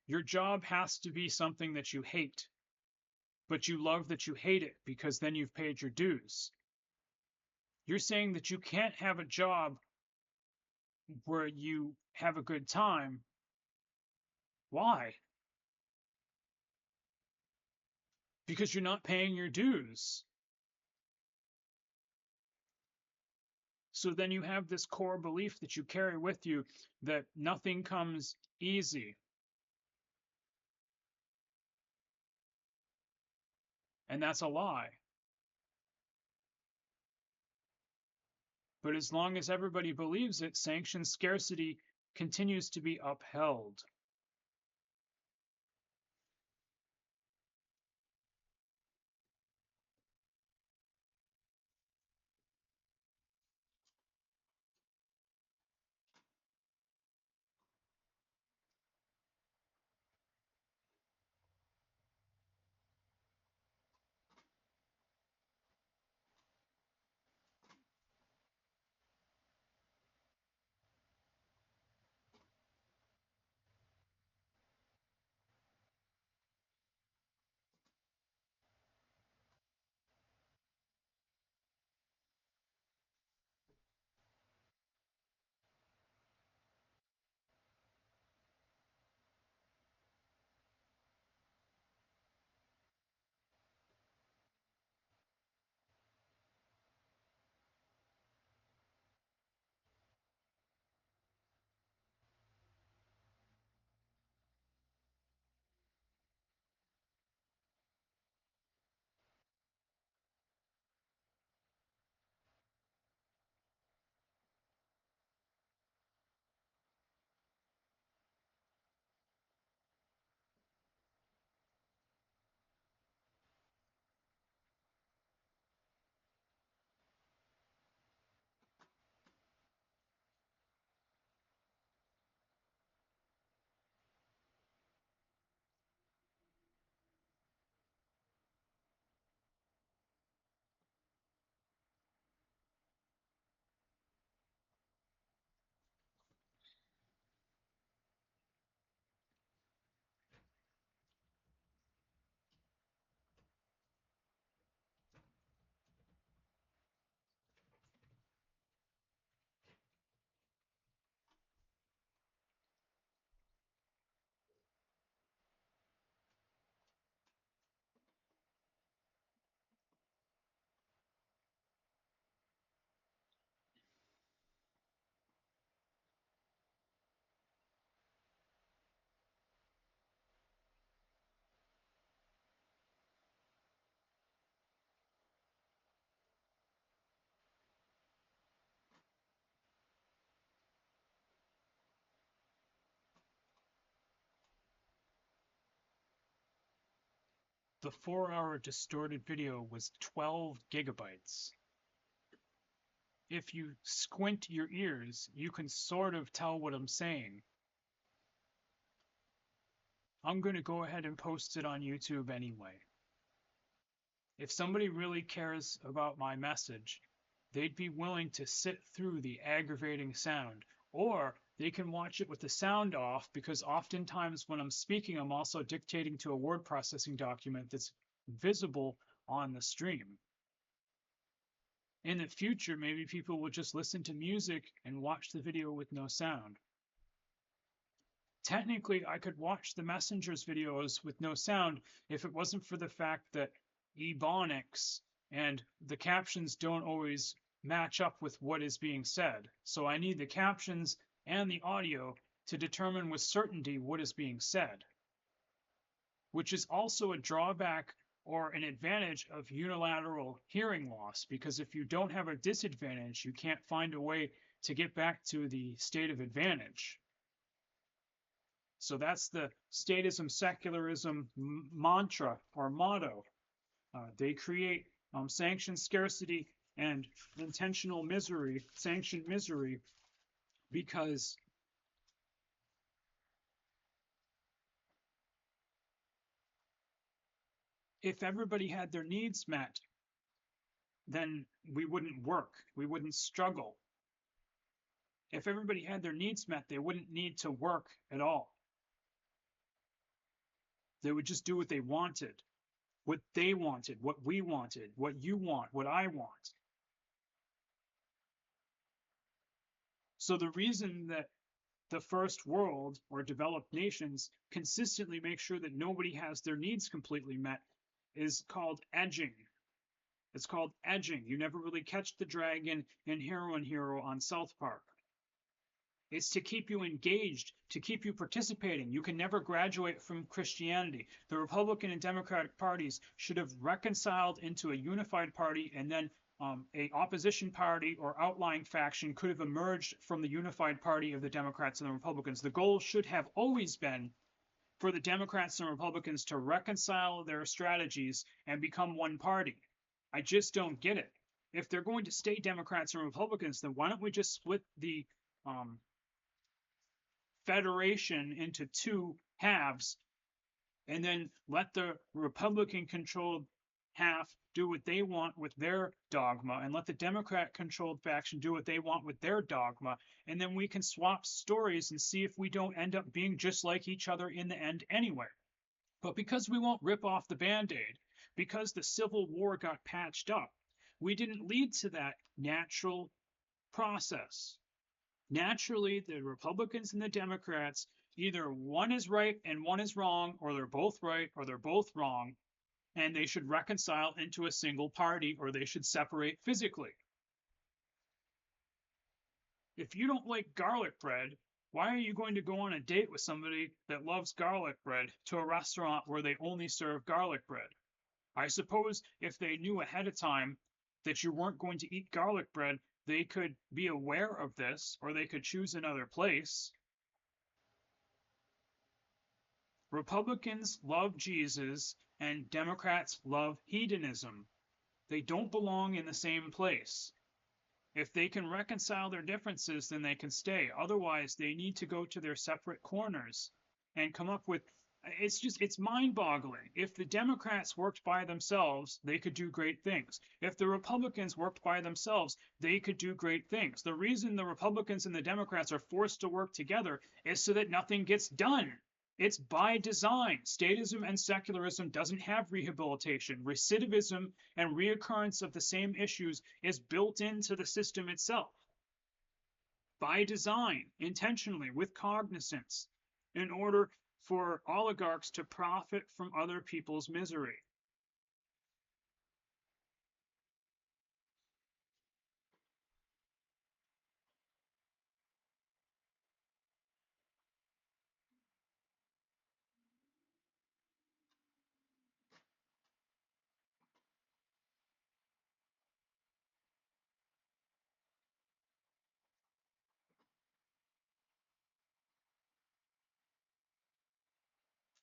[SPEAKER 1] your job has to be something that you hate, but you love that you hate it because then you've paid your dues. You're saying that you can't have a job where you have a good time. Why? Because you're not paying your dues. So then you have this core belief that you carry with you that nothing comes easy. And that's a lie. But as long as everybody believes it, sanction scarcity continues to be upheld. The 4-hour distorted video was 12 gigabytes. If you squint your ears, you can sort of tell what I'm saying. I'm going to go ahead and post it on YouTube anyway. If somebody really cares about my message, they'd be willing to sit through the aggravating sound, or they can watch it with the sound off, because oftentimes when I'm speaking, I'm also dictating to a word processing document that's visible on the stream. In the future, maybe people will just listen to music and watch the video with no sound. Technically, I could watch the Messenger's videos with no sound if it wasn't for the fact that ebonics and the captions don't always match up with what is being said. So I need the captions and the audio to determine with certainty what is being said, which is also a drawback or an advantage of unilateral hearing loss, because if you don't have a disadvantage, you can't find a way to get back to the state of advantage. So that's the statism secularism mantra or motto. They create sanctioned scarcity and intentional misery, sanctioned misery, because if everybody had their needs met, then we wouldn't work, we wouldn't struggle. If everybody had their needs met, they wouldn't need to work at all. They would just do what they wanted, what we wanted, what you want, what I want. So the reason that the first world or developed nations consistently make sure that nobody has their needs completely met is called edging. It's called edging. You never really catch the dragon in Hero and Hero on South Park. It's to keep you engaged, to keep you participating. You can never graduate from Christianity. The Republican and Democratic parties should have reconciled into a unified party, and then a opposition party or outlying faction could have emerged from the unified party of the Democrats and the Republicans. The goal should have always been for the Democrats and Republicans to reconcile their strategies and become one party. I just don't get it. If they're going to stay Democrats and Republicans, then why don't we just split the federation into two halves and then let the Republican controlled half do what they want with their dogma, and let the Democrat controlled faction do what they want with their dogma, and then we can swap stories and see if we don't end up being just like each other in the end anyway. But because we won't rip off the band-aid, because the Civil War got patched up, we didn't lead to that natural process. Naturally, the Republicans and the Democrats, either one is right and one is wrong, or they're both right or they're both wrong, and they should reconcile into a single party, or they should separate physically. If you don't like garlic bread, why are you going to go on a date with somebody that loves garlic bread to a restaurant where they only serve garlic bread? I suppose if they knew ahead of time that you weren't going to eat garlic bread, they could be aware of this, or they could choose another place. Republicans love Jesus and Democrats love hedonism. They don't belong in the same place. If they can reconcile their differences, then they can stay. Otherwise, they need to go to their separate corners and come up with, it's mind-boggling. If the Democrats worked by themselves, they could do great things. If the Republicans worked by themselves, they could do great things. The reason the Republicans and the Democrats are forced to work together is so that nothing gets done. It's by design. Statism and secularism doesn't have rehabilitation. Recidivism and reoccurrence of the same issues is built into the system itself. By design, intentionally, with cognizance, in order for oligarchs to profit from other people's misery.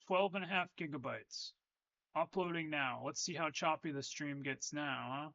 [SPEAKER 1] Twelve and a half gigabytes. Uploading now. Let's see how choppy the stream gets now, huh?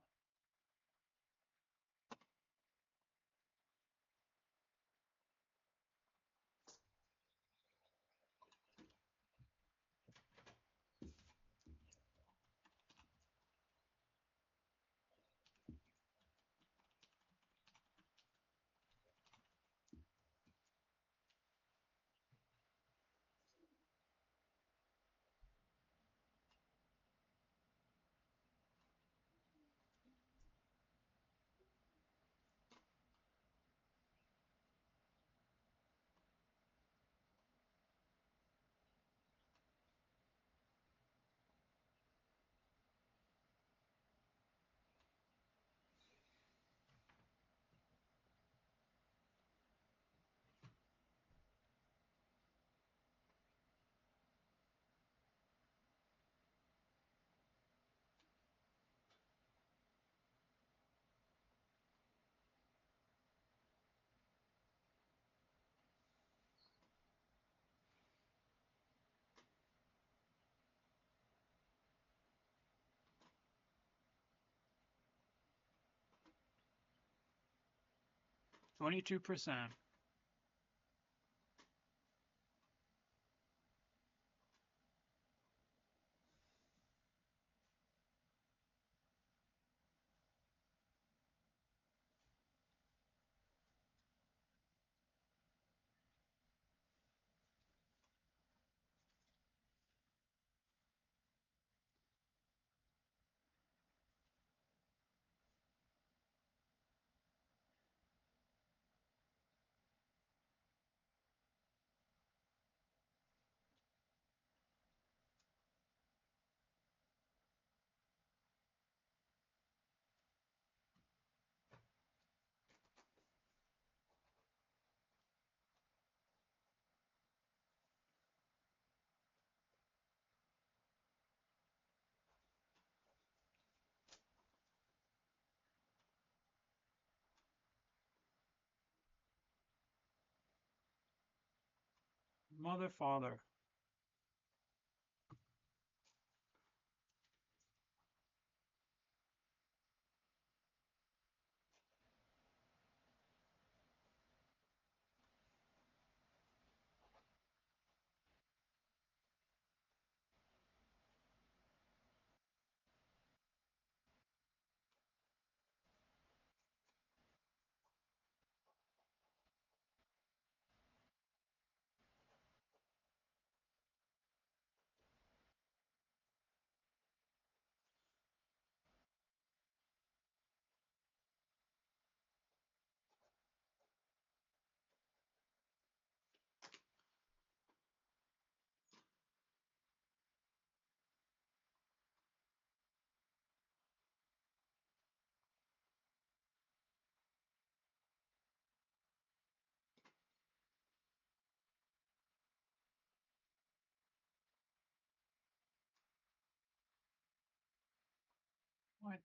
[SPEAKER 1] 22%. Mother, father. What?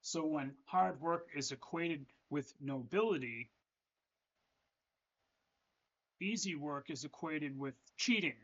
[SPEAKER 1] So when hard work is equated with nobility, easy work is equated with cheating.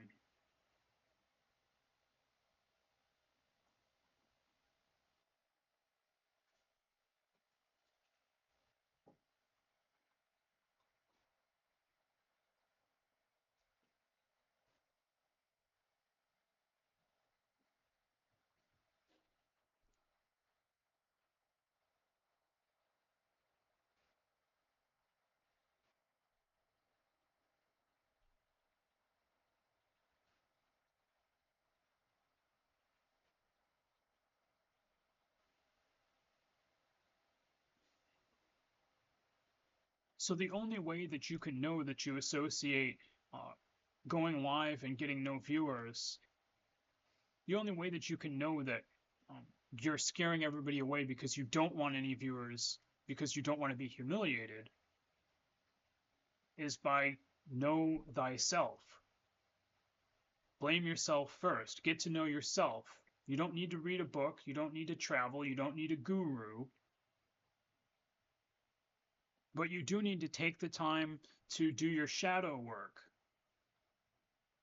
[SPEAKER 1] So the only way that you can know that you associate going live and getting no viewers, the only way that you can know that um, you're scaring everybody away because you don't want any viewers, because you don't want to be humiliated, is by know thyself. Blame yourself first. Get to know yourself. You don't need to read a book. You don't need to travel. You don't need a guru. But you do need to take the time to do your shadow work,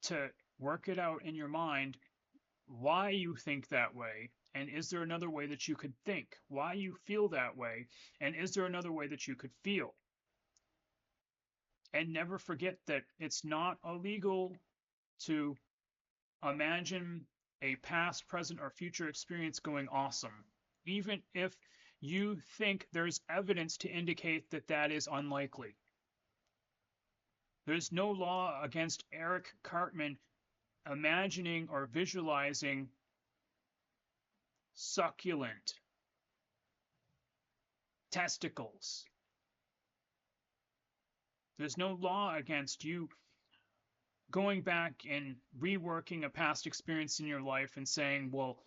[SPEAKER 1] to work it out in your mind why you think that way, and is there another way that you could think? Why you feel that way, and is there another way that you could feel? And never forget that it's not illegal to imagine a past, present, or future experience going awesome, even if you think there's evidence to indicate that that is unlikely. There's no law against Eric Cartman imagining or visualizing succulent testicles. There's no law against you going back and reworking a past experience in your life and saying, well,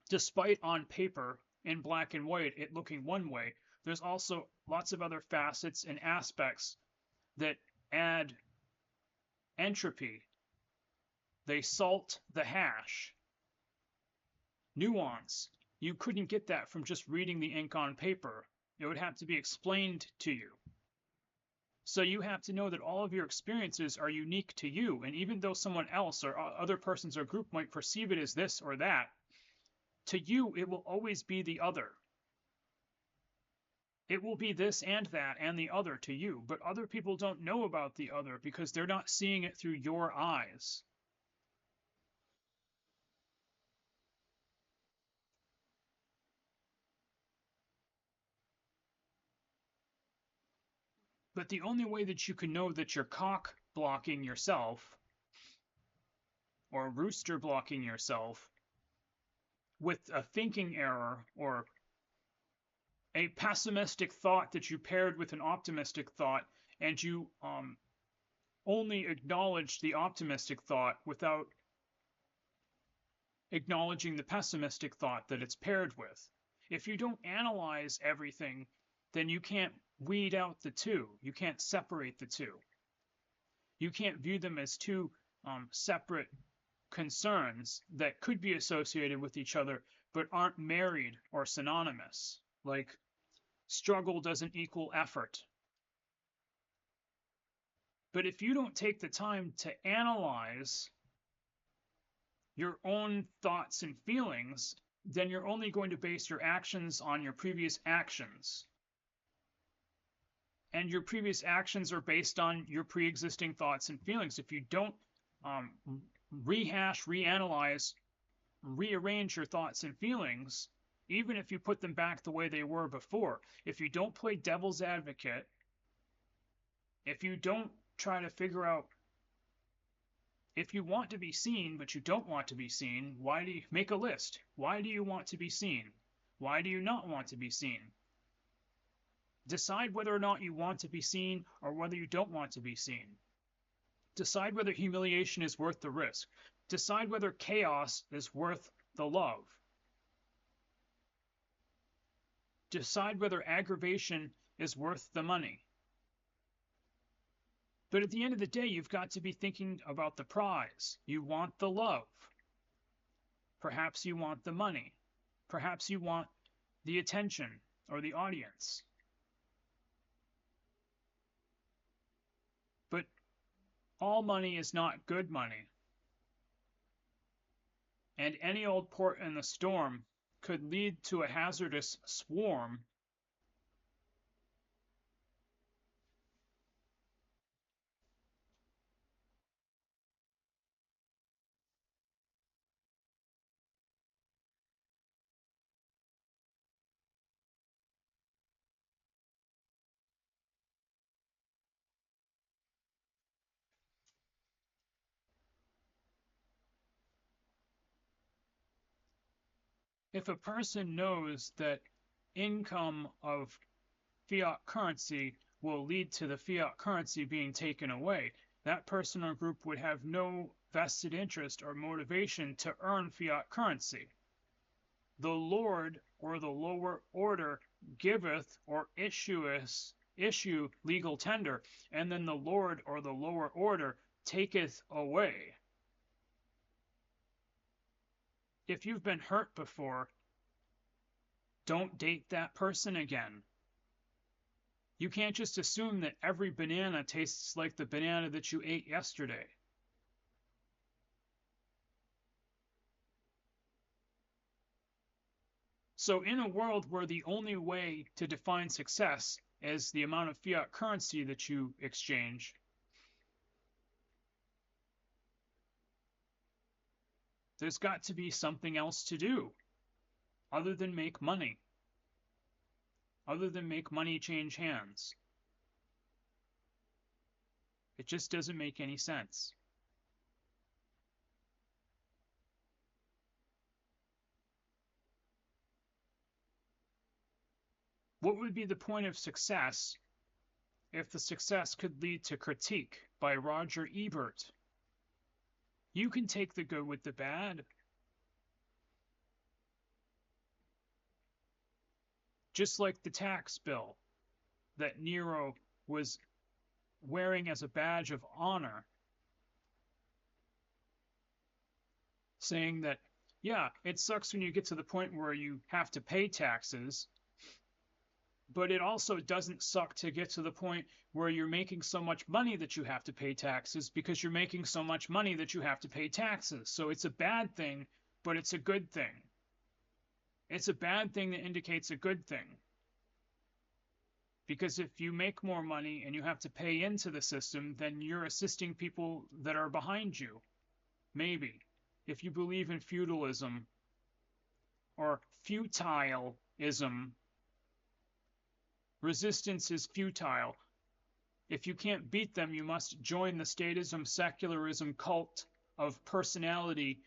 [SPEAKER 1] despite on paper in black and white it looking one way, there's also lots of other facets and aspects that add entropy. They salt the hash. Nuance. You couldn't get that from just reading the ink on paper. It would have to be explained to you. So you have to know that all of your experiences are unique to you. And even though someone else or other persons or group might perceive it as this or that, to you, it will always be the other. It will be this and that and the other to you, but other people don't know about the other because they're not seeing it through your eyes. But the only way that you can know that you're cock blocking yourself or rooster blocking yourself with a thinking error or a pessimistic thought that you paired with an optimistic thought, and you only acknowledge the optimistic thought without acknowledging the pessimistic thought that it's paired with. If you don't analyze everything, then you can't weed out the two. You can't separate the two. You can't view them as two separate concerns that could be associated with each other but aren't married or synonymous. Like, struggle doesn't equal effort. But if you don't take the time to analyze your own thoughts and feelings, then you're only going to base your actions on your previous actions. And your previous actions are based on your pre-existing thoughts and feelings. If you don't rehash, reanalyze, rearrange your thoughts and feelings, even if you put them back the way they were before, if you don't play devil's advocate, if you don't try to figure out if you want to be seen but you don't want to be seen, why do you make a list? Why do you want to be seen? Why do you not want to be seen? Decide whether or not you want to be seen or whether you don't want to be seen. Decide whether humiliation is worth the risk. Decide whether chaos is worth the love. Decide whether aggravation is worth the money. But at the end of the day, you've got to be thinking about the prize. You want the love. Perhaps you want the money. Perhaps you want the attention or the audience. But all money is not good money. And any old port in the storm could lead to a hazardous swarm. If a person knows that income of fiat currency will lead to the fiat currency being taken away. That person or group would have no vested interest or motivation to earn fiat currency. The Lord or the lower order giveth or issue legal tender, and then the Lord or the lower order taketh away. If you've been hurt before, don't date that person again. You can't just assume that every banana tastes like the banana that you ate yesterday. So in a world where the only way to define success is the amount of fiat currency that you exchange, there's got to be something else to do other than make money. Other than make money change hands. It just doesn't make any sense. What would be the point of success if the success could lead to critique by Roger Ebert? You can take the good with the bad. Just like the tax bill that Nero was wearing as a badge of honor, saying that, yeah, it sucks when you get to the point where you have to pay taxes, but it also doesn't suck to get to the point where you're making so much money that you have to pay taxes because you're making so much money that you have to pay taxes. So it's a bad thing, but it's a good thing. It's a bad thing that indicates a good thing. Because if you make more money and you have to pay into the system, then you're assisting people that are behind you. Maybe. If you believe in feudalism or futilism, resistance is futile. If you can't beat them, you must join the statism, secularism cult of personality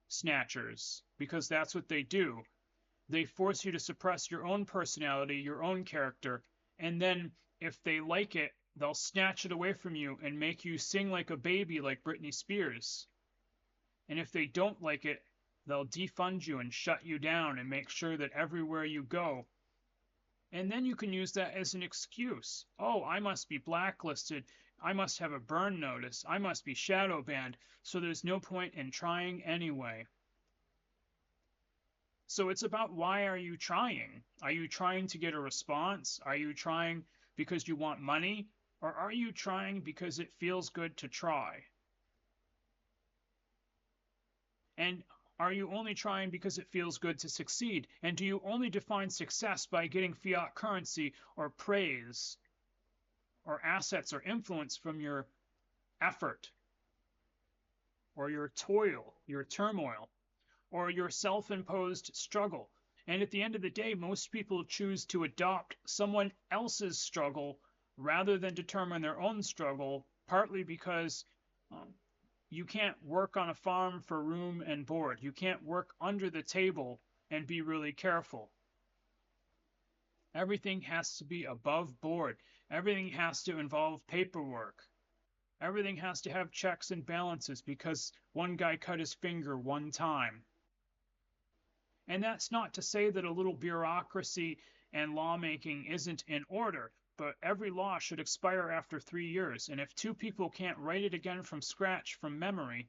[SPEAKER 1] snatchers, because that's what they do. They force you to suppress your own personality, your own character, and then if they like it, they'll snatch it away from you and make you sing like a baby like Britney Spears. And if they don't like it, they'll defund you and shut you down and make sure that everywhere you go. And then you can use that as an excuse. Oh, I must be blacklisted. I must have a burn notice. I must be shadow banned. So there's no point in trying anyway. So it's about, why are you trying? Are you trying to get a response? Are you trying because you want money? Or are you trying because it feels good to try? And are you only trying because it feels good to succeed? And do you only define success by getting fiat currency or praise or assets or influence from your effort or your toil, your turmoil, or your self-imposed struggle? And at the end of the day, most people choose to adopt someone else's struggle rather than determine their own struggle, partly because you can't work on a farm for room and board. You can't work under the table and be really careful. Everything has to be above board. Everything has to involve paperwork. Everything has to have checks and balances because one guy cut his finger one time. And that's not to say that a little bureaucracy and lawmaking isn't in order, but every law should expire after 3 years. And if two people can't write it again from scratch from memory,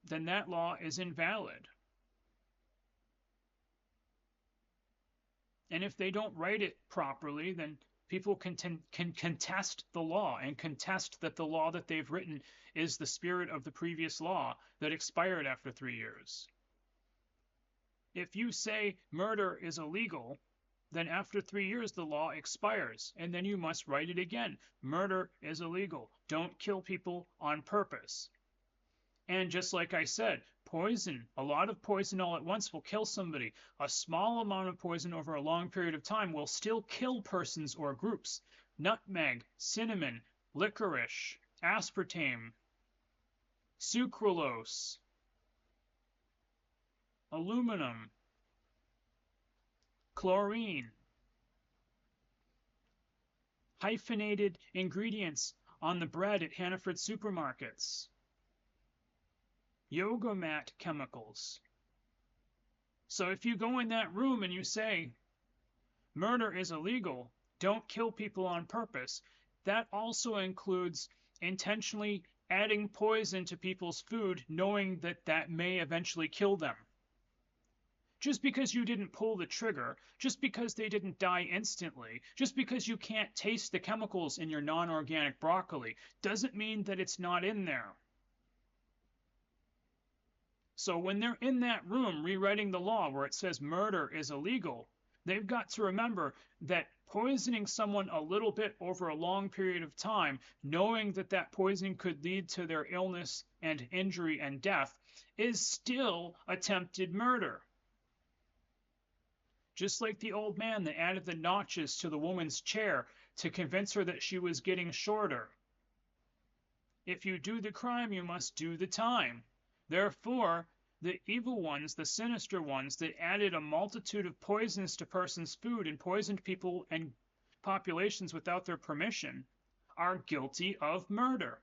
[SPEAKER 1] then that law is invalid. And if they don't write it properly, then people can contest the law and contest that the law that they've written is the spirit of the previous law that expired after 3 years. If you say murder is illegal, then after 3 years the law expires, and then you must write it again. Murder is illegal. Don't kill people on purpose. And just like I said, poison, a lot of poison all at once will kill somebody. A small amount of poison over a long period of time will still kill persons or groups. Nutmeg, cinnamon, licorice, aspartame, sucralose, aluminum, chlorine. hyphenated ingredients on the bread at Hannaford supermarkets, yoga mat chemicals. So if you go in that room and you say, murder is illegal, don't kill people on purpose, that also includes intentionally adding poison to people's food, knowing that that may eventually kill them. Just because you didn't pull the trigger, just because they didn't die instantly, just because you can't taste the chemicals in your non-organic broccoli, doesn't mean that it's not in there. So when they're in that room rewriting the law where it says murder is illegal, they've got to remember that poisoning someone a little bit over a long period of time, knowing that that poisoning could lead to their illness and injury and death, is still attempted murder. Just like the old man that added the notches to the woman's chair to convince her that she was getting shorter. If you do the crime, you must do the time. Therefore, the evil ones, the sinister ones that added a multitude of poisons to persons' food and poisoned people and populations without their permission, are guilty of murder.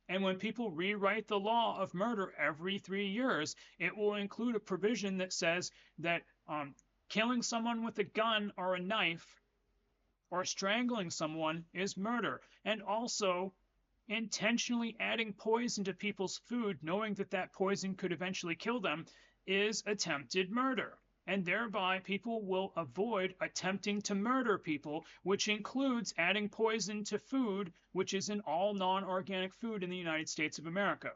[SPEAKER 1] And when people rewrite the law of murder every 3 years, it will include a provision that says that killing someone with a gun or a knife or strangling someone is murder. And also, intentionally adding poison to people's food, knowing that that poison could eventually kill them, is attempted murder. And thereby, people will avoid attempting to murder people, which includes adding poison to food, which is in all non-organic food in the United States of America.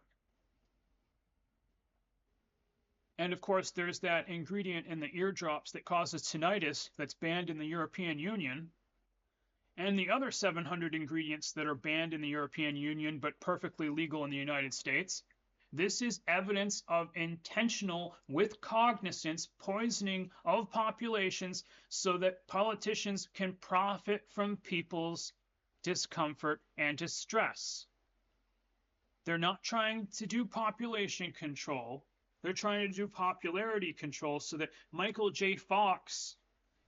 [SPEAKER 1] And of course, there's that ingredient in the eardrops that causes tinnitus that's banned in the European Union. And the other 700 ingredients that are banned in the European Union but perfectly legal in the United States. This is evidence of intentional, with cognizance, poisoning of populations so that politicians can profit from people's discomfort and distress. They're not trying to do population control. They're trying to do popularity control so that Michael J. Fox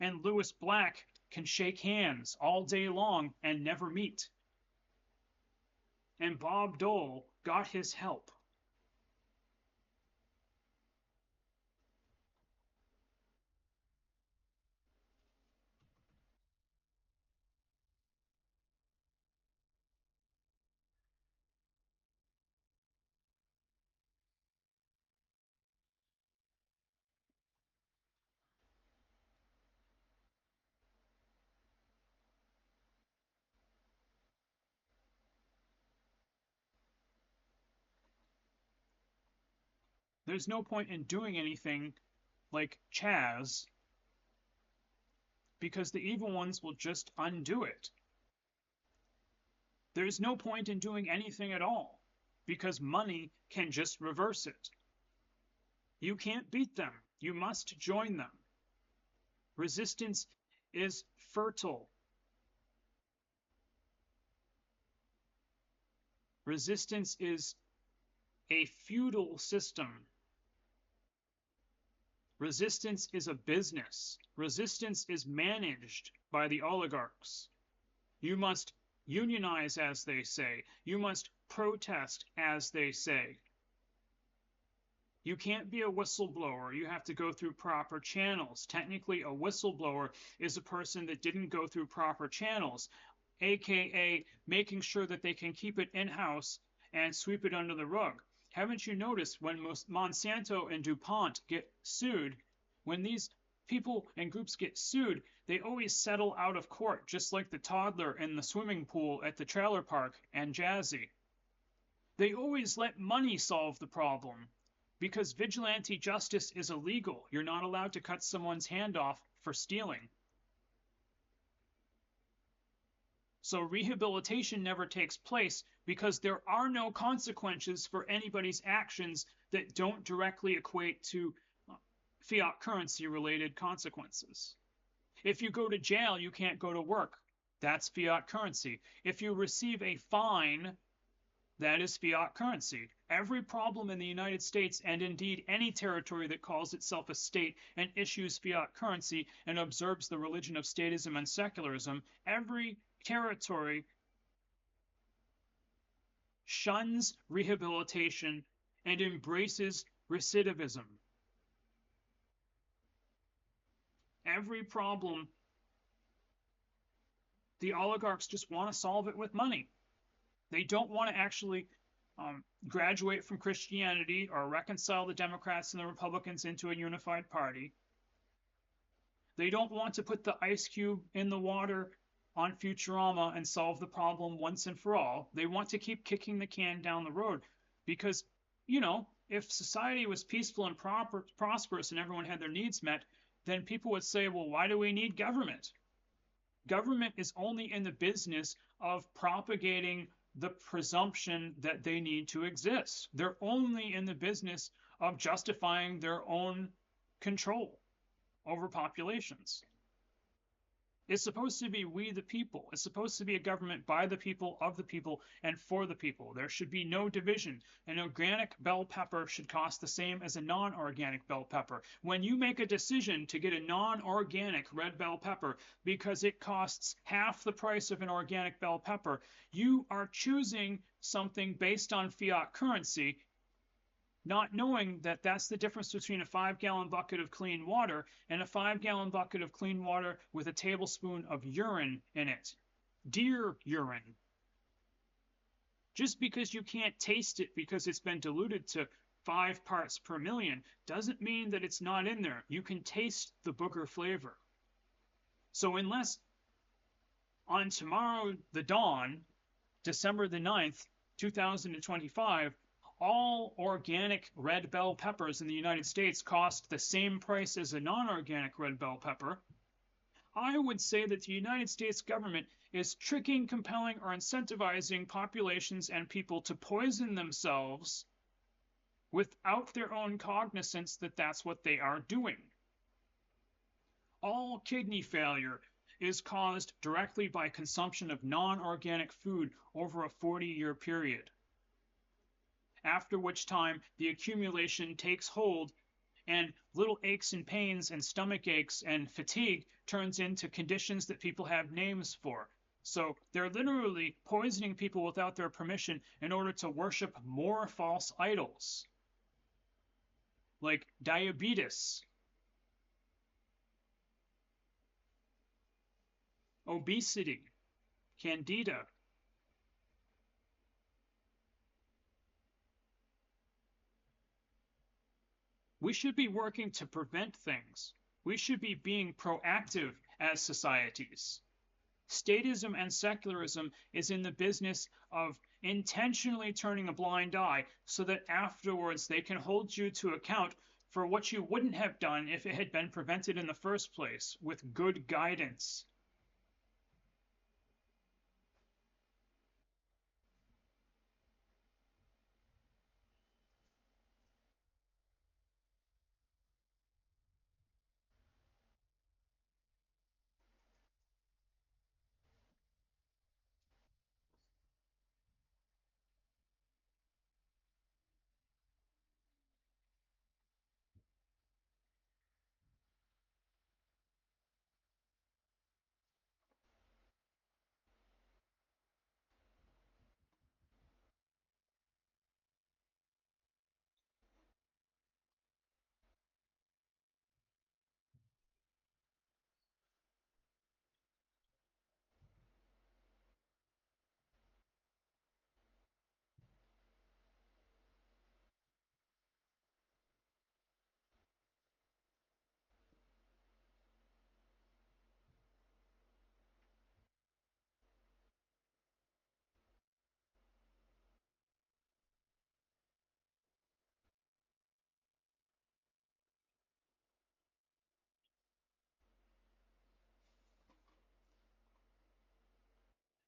[SPEAKER 1] and Louis Black can shake hands all day long and never meet. And Bob Dole got his help. There's no point in doing anything like Chaz because the evil ones will just undo it. There's no point in doing anything at all because money can just reverse it. You can't beat them. You must join them. Resistance is fertile. Resistance is a feudal system. Resistance is a business. Resistance is managed by the oligarchs. You must unionize, as they say. You must protest, as they say. You can't be a whistleblower. You have to go through proper channels. Technically, a whistleblower is a person that didn't go through proper channels, aka making sure that they can keep it in-house and sweep it under the rug. Haven't you noticed when Monsanto and DuPont get sued, when these people and groups get sued, they always settle out of court, just like the toddler in the swimming pool at the trailer park and Jazzy. They always let money solve the problem, because vigilante justice is illegal. You're not allowed to cut someone's hand off for stealing. So rehabilitation never takes place because there are no consequences for anybody's actions that don't directly equate to fiat currency related consequences. If you go to jail, you can't go to work. That's fiat currency. If you receive a fine, that is fiat currency. Every problem in the United States, and indeed any territory that calls itself a state and issues fiat currency and observes the religion of statism and secularism, every territory shuns rehabilitation and embraces recidivism. Every problem, the oligarchs just want to solve it with money. They don't want to actually graduate from Christianity or reconcile the Democrats and the Republicans into a unified party. They don't want to put the ice cube in the water on Futurama and solve the problem once and for all. They want to keep kicking the can down the road because, you know, if society was peaceful and prosperous and everyone had their needs met, then people would say, well, why do we need government? Government is only in the business of propagating the presumption that they need to exist. They're only in the business of justifying their own control over populations. It's supposed to be we the people. It's supposed to be a government by the people, of the people, and for the people. There should be no division. An organic bell pepper should cost the same as a non-organic bell pepper. When you make a decision to get a non-organic red bell pepper because it costs half the price of an organic bell pepper, you are choosing something based on fiat currency, not knowing that that's the difference between a 5-gallon bucket of clean water and a 5-gallon bucket of clean water with a tablespoon of urine in it. Deer urine. Just because you can't taste it because it's been diluted to 5 parts per million doesn't mean that it's not in there. You can taste the booger flavor. So unless on tomorrow the dawn, December the 9th, 2025, all organic red bell peppers in the United States cost the same price as a non-organic red bell pepper, I would say that the United States government is tricking, compelling, or incentivizing populations and people to poison themselves without their own cognizance that that's what they are doing. All kidney failure is caused directly by consumption of non-organic food over a 40-year period, after which time the accumulation takes hold and little aches and pains and stomach aches and fatigue turns into conditions that people have names for. So they're literally poisoning people without their permission in order to worship more false idols, like diabetes, obesity, candida. We should be working to prevent things. We should be being proactive as societies. Statism and secularism is in the business of intentionally turning a blind eye so that afterwards they can hold you to account for what you wouldn't have done if it had been prevented in the first place with good guidance.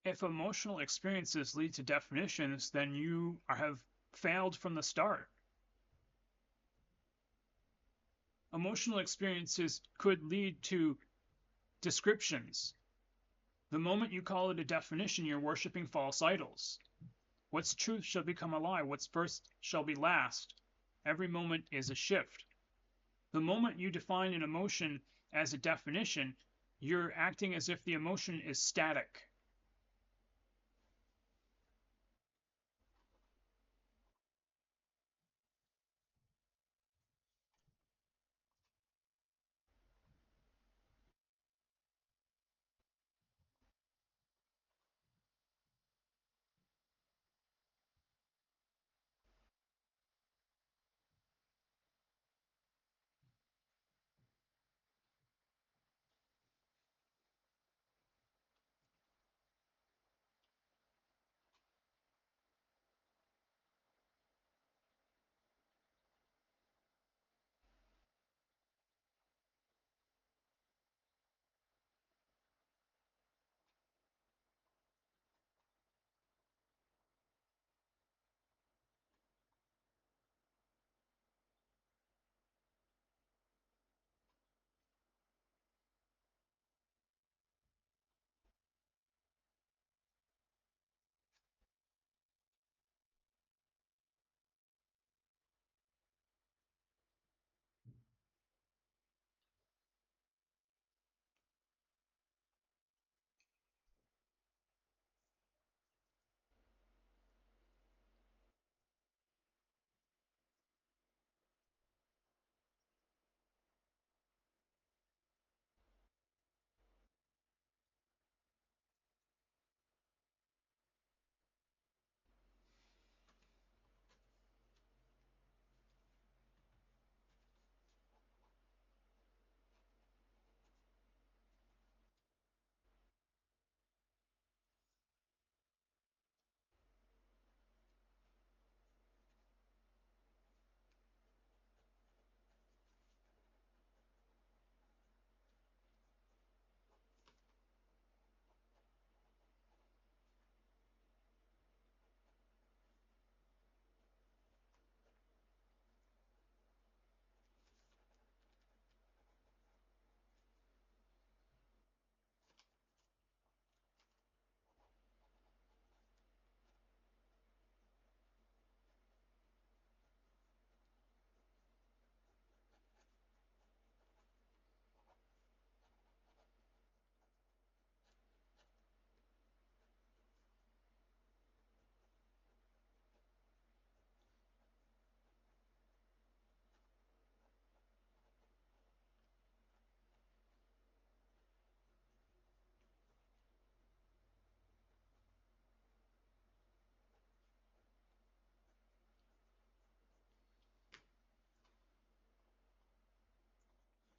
[SPEAKER 1] If emotional experiences lead to definitions, then you have failed from the start. Emotional experiences could lead to descriptions. The moment you call it a definition, you're worshiping false idols. What's truth shall become a lie. What's first shall be last. Every moment is a shift. The moment you define an emotion as a definition, you're acting as if the emotion is static.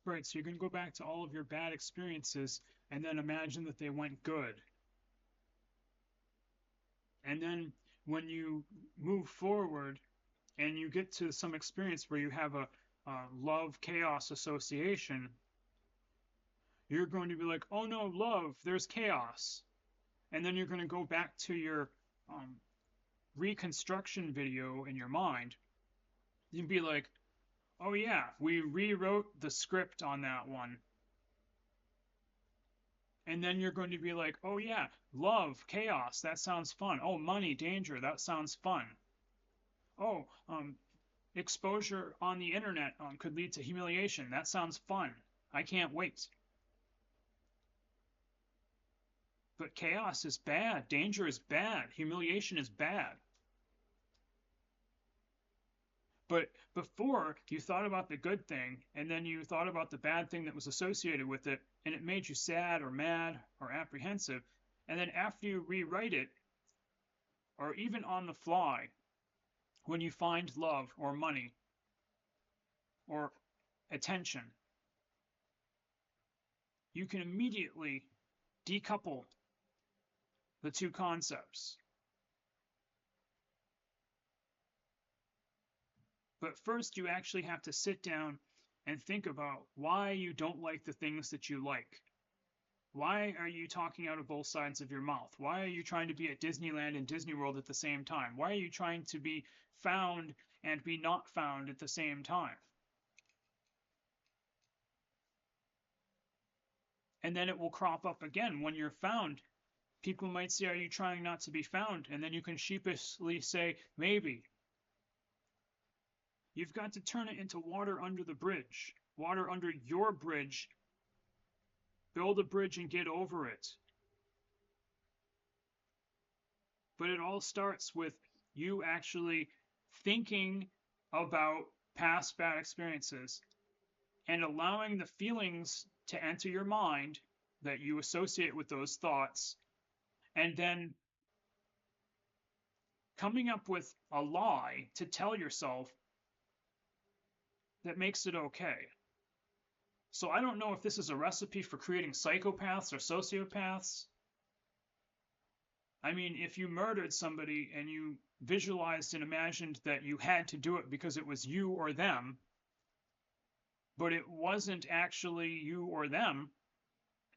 [SPEAKER 1] Right, so you're going to go back to all of your bad experiences and then imagine that they went good. And then when you move forward and you get to some experience where you have a love chaos association, you're going to be like, oh no, love, there's chaos. And then you're going to go back to your reconstruction video in your mind. You'd be like, oh yeah, we rewrote the script on that one. And then you're going to be like, oh yeah, love, chaos, that sounds fun. Oh, money, danger, that sounds fun. Oh, exposure on the internet could lead to humiliation. That sounds fun. I can't wait. But chaos is bad. Danger is bad. Humiliation is bad. But before, you thought about the good thing, and then you thought about the bad thing that was associated with it, and it made you sad or mad or apprehensive. And then after you rewrite it, or even on the fly, when you find love or money or attention, you can immediately decouple the two concepts. But first, you actually have to sit down and think about why you don't like the things that you like. Why are you talking out of both sides of your mouth? Why are you trying to be at Disneyland and Disney World at the same time? Why are you trying to be found and be not found at the same time? And then it will crop up again when you're found. People might say, are you trying not to be found? And then you can sheepishly say, maybe. You've got to turn it into water under the bridge, water under your bridge. Build a bridge and get over it. But it all starts with you actually thinking about past bad experiences and allowing the feelings to enter your mind that you associate with those thoughts, and then coming up with a lie to tell yourself that makes it okay. So I don't know if this is a recipe for creating psychopaths or sociopaths. I mean, if you murdered somebody and you visualized and imagined that you had to do it because it was you or them, but it wasn't actually you or them,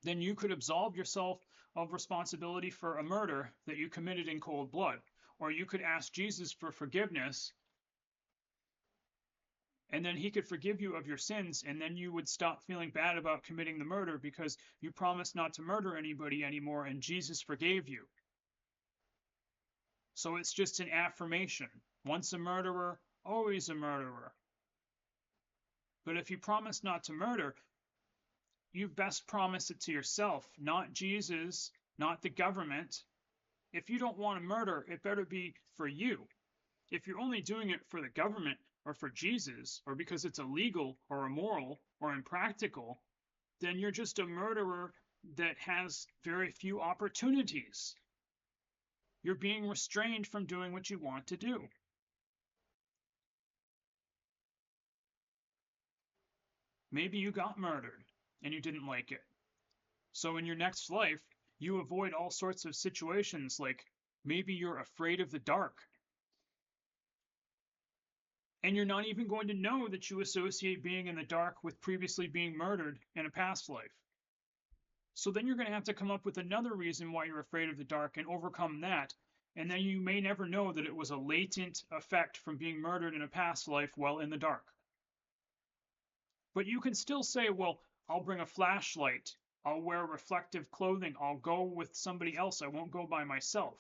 [SPEAKER 1] then you could absolve yourself of responsibility for a murder that you committed in cold blood. Or you could ask Jesus for forgiveness, and then he could forgive you of your sins, and then you would stop feeling bad about committing the murder because you promised not to murder anybody anymore, and Jesus forgave you. So it's just an affirmation. Once a murderer, always a murderer. But if you promise not to murder, you best promise it to yourself, not Jesus, not the government. If you don't want to murder, it better be for you. If you're only doing it for the government or for Jesus, or because it's illegal or immoral or impractical, then you're just a murderer that has very few opportunities. You're being restrained from doing what you want to do. Maybe you got murdered and you didn't like it. So in your next life, you avoid all sorts of situations, like maybe you're afraid of the dark. And you're not even going to know that you associate being in the dark with previously being murdered in a past life. So then you're going to have to come up with another reason why you're afraid of the dark and overcome that. And then you may never know that it was a latent effect from being murdered in a past life while in the dark. But you can still say, well, I'll bring a flashlight. I'll wear reflective clothing. I'll go with somebody else. I won't go by myself.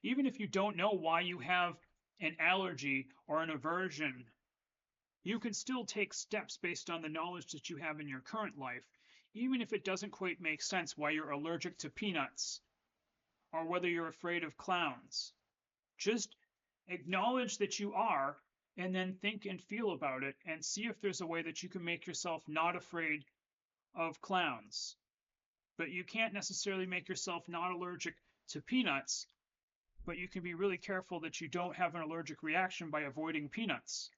[SPEAKER 1] Even if you don't know why you have an allergy or an aversion, you can still take steps based on the knowledge that you have in your current life, even if it doesn't quite make sense why you're allergic to peanuts or whether you're afraid of clowns. Just acknowledge that you are, and then think and feel about it and see if there's a way that you can make yourself not afraid of clowns. But you can't necessarily make yourself not allergic to peanuts, but you can be really careful that you don't have an allergic reaction by avoiding peanuts.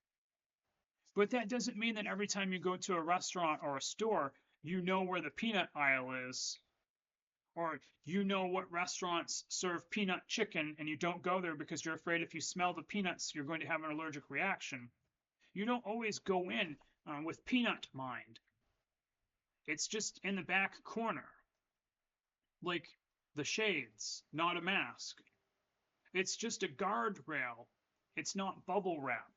[SPEAKER 1] But that doesn't mean that every time you go to a restaurant or a store, you know where the peanut aisle is, or you know what restaurants serve peanut chicken and you don't go there because you're afraid if you smell the peanuts, you're going to have an allergic reaction. You don't always go in with peanut mind. It's just in the back corner, like the shades, not a mask. It's just a guardrail. It's not bubble wrap.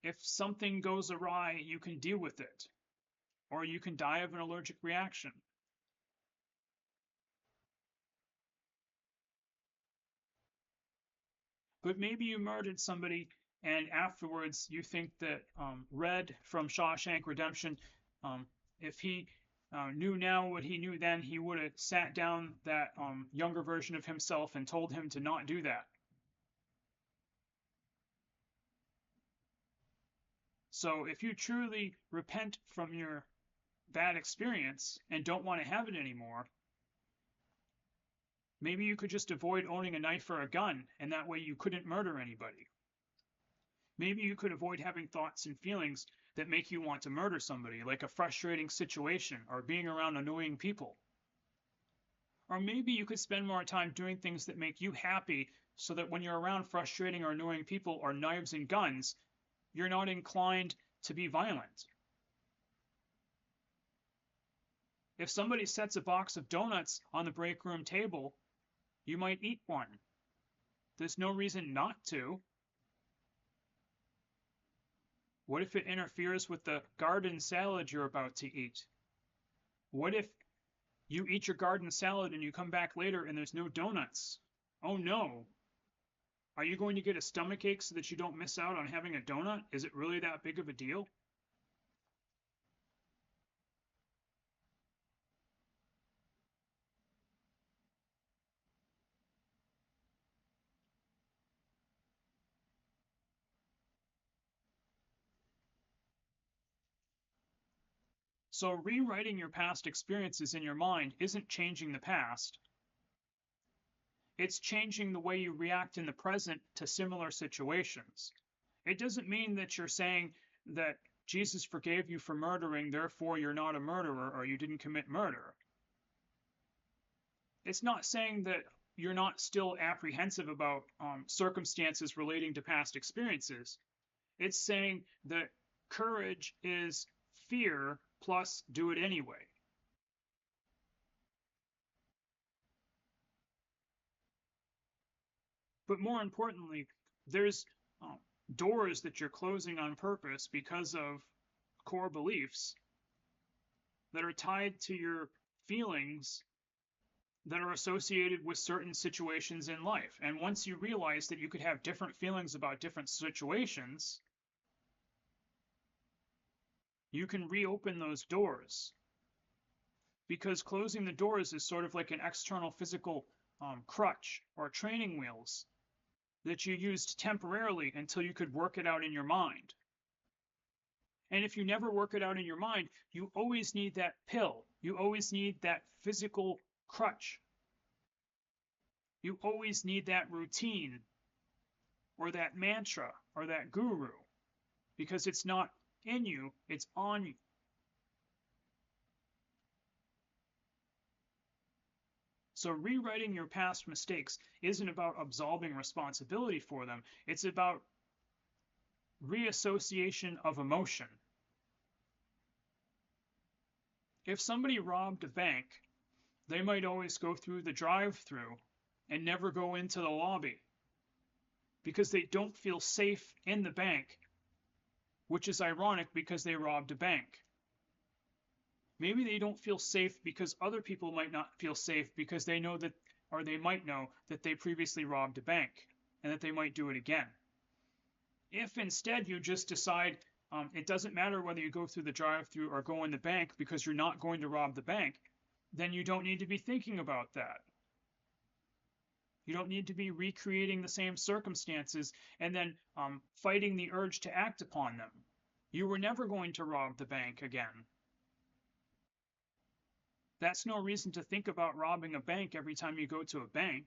[SPEAKER 1] If something goes awry, you can deal with it, or you can die of an allergic reaction. But maybe you murdered somebody and afterwards you think that Red from Shawshank Redemption, if he knew now what he knew then, he would have sat down that younger version of himself and told him to not do that. So if you truly repent from your bad experience and don't want to have it anymore, maybe you could just avoid owning a knife or a gun, and that way you couldn't murder anybody. Maybe you could avoid having thoughts and feelings that make you want to murder somebody, like a frustrating situation or being around annoying people. Or maybe you could spend more time doing things that make you happy so that when you're around frustrating or annoying people or knives and guns, you're not inclined to be violent. If somebody sets a box of donuts on the break room table, you might eat one. There's no reason not to. What if it interferes with the garden salad you're about to eat? What if you eat your garden salad and you come back later and there's no donuts? Oh no. Are you going to get a stomachache so that you don't miss out on having a donut? Is it really that big of a deal? So rewriting your past experiences in your mind isn't changing the past. It's changing the way you react in the present to similar situations. It doesn't mean that you're saying that Jesus forgave you for murdering, therefore you're not a murderer or you didn't commit murder. It's not saying that you're not still apprehensive about circumstances relating to past experiences. It's saying that courage is fear plus do it anyway. But more importantly, there's doors that you're closing on purpose because of core beliefs that are tied to your feelings that are associated with certain situations in life. And once you realize that you could have different feelings about different situations, you can reopen those doors. Because closing the doors is sort of like an external physical crutch or training wheels that you used temporarily until you could work it out in your mind. And if you never work it out in your mind, you always need that pill. You always need that physical crutch. You always need that routine or that mantra or that guru because it's not in you, it's on you. So rewriting your past mistakes isn't about absolving responsibility for them. It's about reassociation of emotion. If somebody robbed a bank, they might always go through the drive-through and never go into the lobby because they don't feel safe in the bank, which is ironic because they robbed a bank. Maybe they don't feel safe because other people might not feel safe because they know that, or they might know that they previously robbed a bank and that they might do it again. If instead you just decide it doesn't matter whether you go through the drive-through or go in the bank because you're not going to rob the bank, then you don't need to be thinking about that. You don't need to be recreating the same circumstances and then fighting the urge to act upon them. You were never going to rob the bank again. That's no reason to think about robbing a bank every time you go to a bank.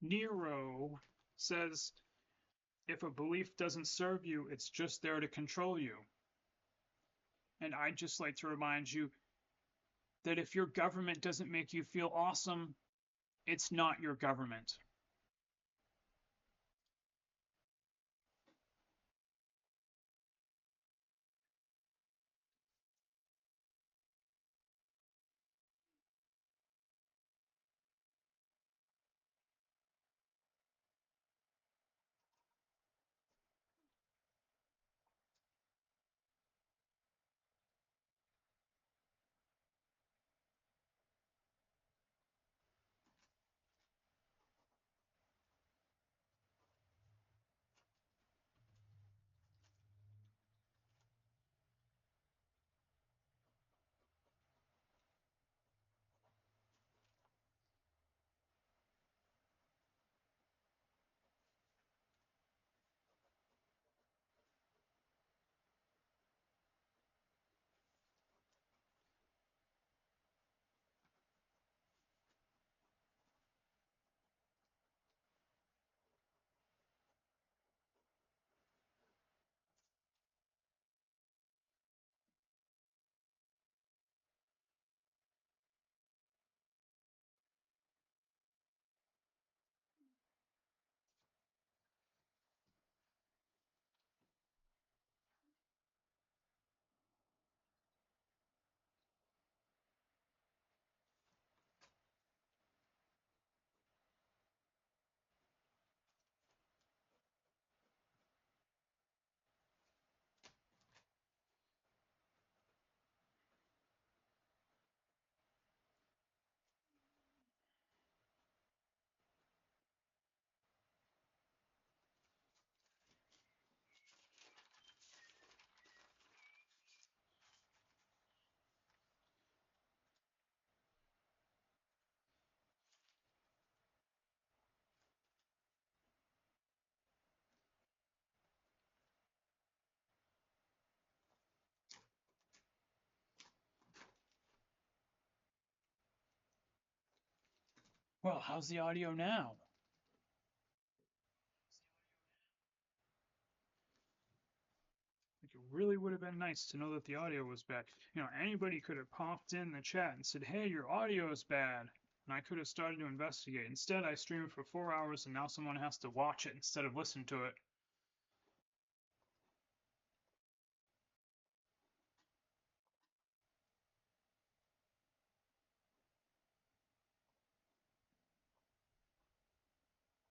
[SPEAKER 1] Nero says, if a belief doesn't serve you, it's just there to control you. And I'd just like to remind you that if your government doesn't make you feel awesome, it's not your government. Well, how's the audio now? Like, it really would have been nice to know that the audio was bad. Anybody could have popped in the chat and said, hey, your audio is bad. And I could have started to investigate. Instead, I streamed for 4 hours and now someone has to watch it instead of listen to it.